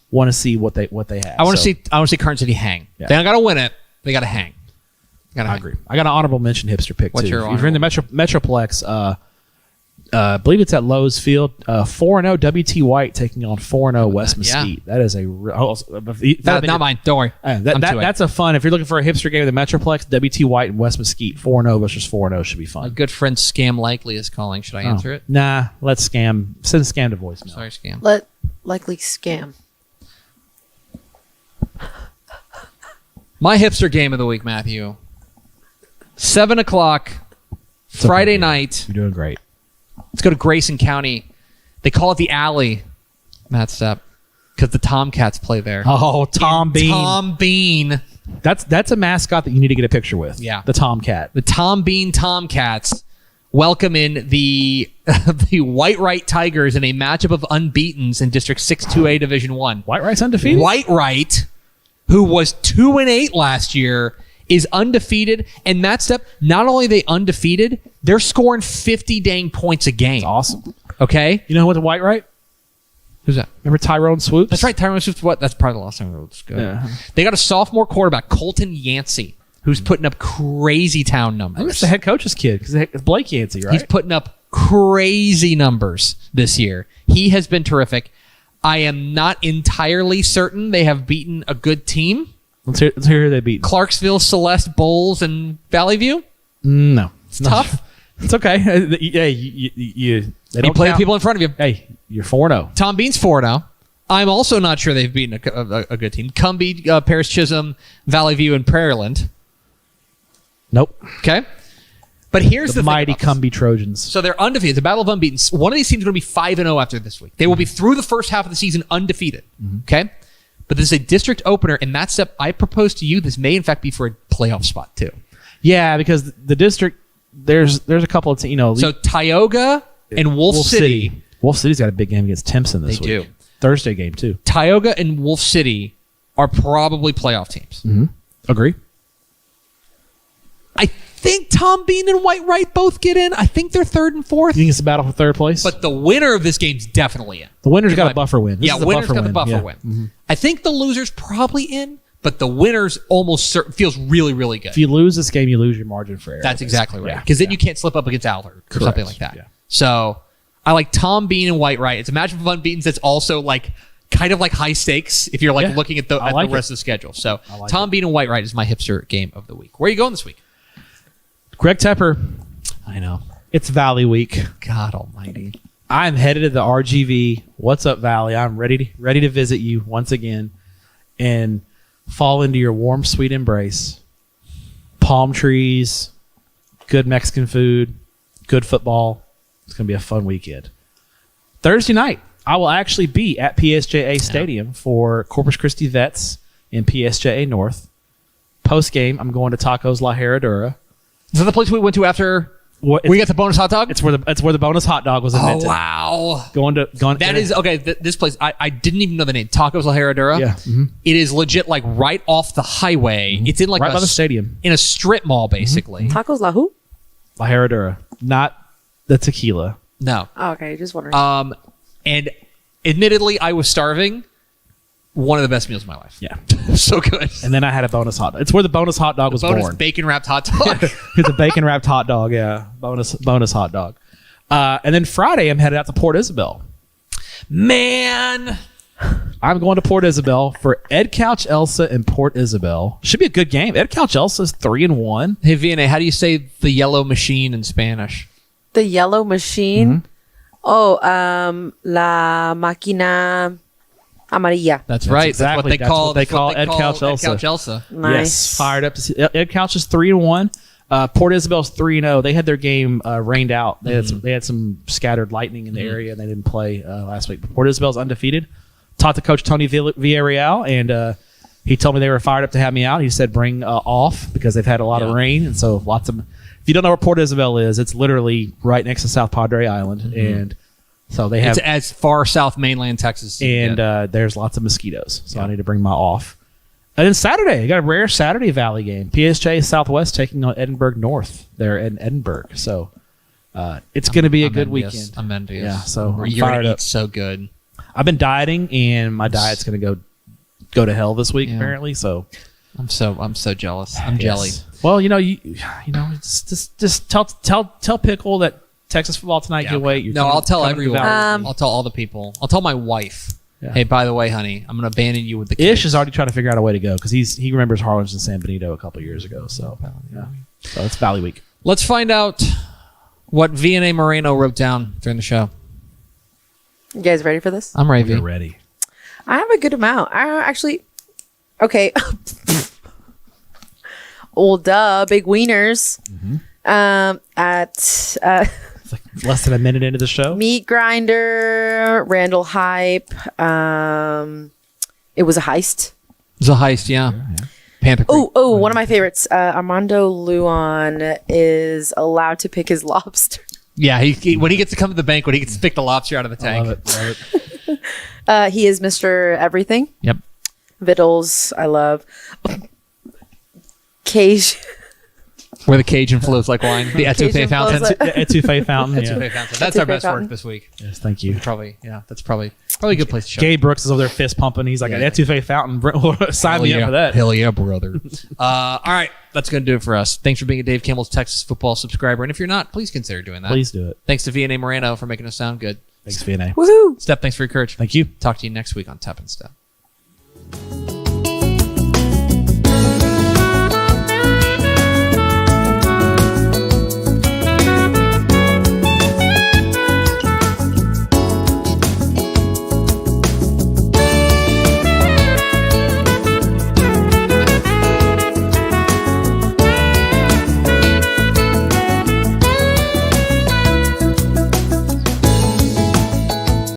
Want to see what they have. I want to see Karn City hang. Yeah. They don't got to win it. They got to hang. I agree. I got an honorable mention Hipster pick What's too. your If you're in the Metroplex, I believe it's at Lowe's Field. 4-0 WT White taking on 4-0 West Mesquite. That is Not mine. Don't worry. That's a fun. If you're looking for a hipster game in the Metroplex, WT White and West Mesquite 4-0 versus 4-0 should be fun. My good friend Scam Likely is calling. Should I answer it? Nah, let's send Scam to voicemail. Sorry, Scam. Let likely scam. My hipster game of the week, Matthew. 7 o'clock Friday night. You're doing great. Let's go to Grayson County. They call it the Alley, Matt Stepp, because the Tomcats play there. Oh, Tom Bean. Tom Bean. That's a mascot that you need to get a picture with. Yeah. The Tomcat. The Tom Bean Tomcats welcome in the the White Right Tigers in a matchup of unbeatens in District 6-2A Division 1. White Right's undefeated? White Right, who was 2-8 last year, is undefeated. And Matt Stepp, not only are they undefeated, they're scoring 50 dang points a game. That's awesome. Okay? You know who went to White Right? Who's that? Remember Tyrone Swoops? That's right, Tyrone Swift. What? That's probably the last time we were good. Yeah. They got a sophomore quarterback, Colton Yancey, who's putting up crazy town I think it's numbers. the head coach's kid, because it's Blake Yancey, right? He's putting up crazy numbers this year. He has been terrific. I am not entirely certain they have beaten a good team. Let's hear who they beat. Clarksville, Celeste, Bowles, and Valley View. No. It's tough. It's okay. Hey, you they You don't play the count. people in front of you. Hey, you're 4-0. Tom Bean's 4-0. I'm also not sure they've beaten a good team. Cumbie, Paris Chisholm, Valley View, and Prairieland. Nope. Okay? But here's the The mighty thing about this. Cumbie Trojans. So they're undefeated. It's a battle of unbeaten. One of these teams is going to be 5-0 after this week. They will be through the first half of the season undefeated. Okay? But this is a district opener, and that step I propose to you, this may in fact be for a playoff spot too. Yeah, because the district, there's a couple of So Tioga and Wolf City. Wolf City's got a big game against Timpson this They week. do. Thursday game too. Tioga and Wolf City are probably playoff teams. Agree. I think Tom Bean and White Right both get in. I think they're third and fourth. You think it's a battle for third place? But the winner of this game's definitely in. the winner's got my- a buffer win. This Yeah, is a winner's buffer got the win. buffer Yeah. win. I think the loser's probably in, but the winner's almost feels really, really good. If you lose this game, you lose your margin for error. That's exactly right. Yeah. Because then you can't slip up against Albert or Correct. something like that. Yeah. So I like Tom Bean and White Right. It's a matchup of unbeatens that's also like kind of like high stakes if you're like Yeah. looking at the I like rest of the schedule. So like Tom Bean and White Right is my hipster game of the week. Where are you going this week? Greg Tepper, I know. it's Valley Week. God almighty. I'm headed to the RGV. What's up, Valley? I'm ready to visit you once again and fall into your warm, sweet embrace. Palm trees, good Mexican food, good football. It's going to be a fun weekend. Thursday night, I will actually be at PSJA Stadium for Corpus Christi Vets in PSJA North. Post game, I'm going to Tacos La Herradura. Is that the place we went to after What- we got the bonus hot dog? It's where the bonus hot dog was Oh, invented. wow. That That is, okay, this place, I didn't even know the name. Tacos La Herradura. Yeah. It is legit like right off the highway. It's in like right by the stadium. in a strip mall, basically. Tacos La who? La Herradura, not the tequila. No. Oh, okay, just wondering. And admittedly, I was starving. One of the best meals of my life. Yeah. So good. And then I had a bonus hot dog. It's where the bonus hot dog was Bonus born. bacon wrapped hot dog. It's a bacon wrapped hot dog. Yeah. Bonus hot dog. And then Friday, I'm headed out to Port Isabel. Man, I'm going to Port Isabel for Ed Couch Elsa and Port Isabel. Should be a good game. Ed Couch Elsa is 3-1. hey VNA, how do you say the yellow machine in Spanish? The yellow machine. Oh, la máquina amarilla. That's right. exactly- That's what they call Ed Couch Elsa. Ed Couch Elsa. Nice. Yes, fired up to see. Ed Couch is 3-1. Port Isabel's 3-0. They had their game rained out. They had some scattered lightning in the area, and they didn't play last week. But Port Isabel's undefeated. Talked to Coach Tony Villarreal, and he told me they were fired up to have me out. He said bring off because they've had a lot of rain, and so lots of. If you don't know where Port Isabel is, it's literally right next to South Padre Island, and so they have. It's as far south mainland Texas, as you and get. there's lots of mosquitoes, so I need to bring my off. And then Saturday, I got a rare Saturday Valley game. PSJ Southwest taking on Edinburgh North there in Edinburgh. So it's going to be a good envious. weekend. I'm envious. Yeah, so I'm you're fired gonna up. eat so good. I've been dieting, and my diet's going to go to hell this week apparently. So I'm so jealous. I'm jelly. Well, you know, just tell Pickle that Texas football tonight. Yeah, Can okay. wait. You're No, coming- I'll tell coming to everyone. Valley. I'll tell all the people. I'll tell my wife. Yeah. Hey, by the way, honey, I'm going to abandon you with the kids. Ish is already trying to figure out a way to go because he remembers Harlingen and San Benito a couple years ago. So yeah, so it's Valley Week. Let's find out what VNA Moreno wrote down during the show. You guys ready for this? I'm ready. You're ready. I have a good amount. I actually, okay. Old big wieners. At It's like less than a minute into the show. Meat Grinder, Randall Hype. It was a heist. It's a heist, yeah. Panther Creek. Oh, one of my favorites. Armando Luan is allowed to pick his lobster. Yeah, he when he gets to come to the bank, when he gets to pick the lobster out of the tank. Love it. He is Mr. Everything. Yep. Vittles, I love. Cage. Where the Cajun flows like wine. The etouffee Cajun fountain. flows like- Etouffee fountain. Etouffee Yeah. fountain. That's our Etouffee best fountain. work this week. Yes, thank you. That's probably a good place to show. Gabe Brooks is over there fist pumping. He's like, an etouffee fountain. Sign me up for that. Hell yeah, brother. All right, that's going to do it for us. Thanks for being a Dave Campbell's Texas football subscriber. And if you're not, please consider doing that. Please do it. Thanks to VNA Moreno for making us sound good. Thanks, VNA. Woohoo! Stepp, thanks for your courage. Thank you. Talk to you next week on Tap and Step.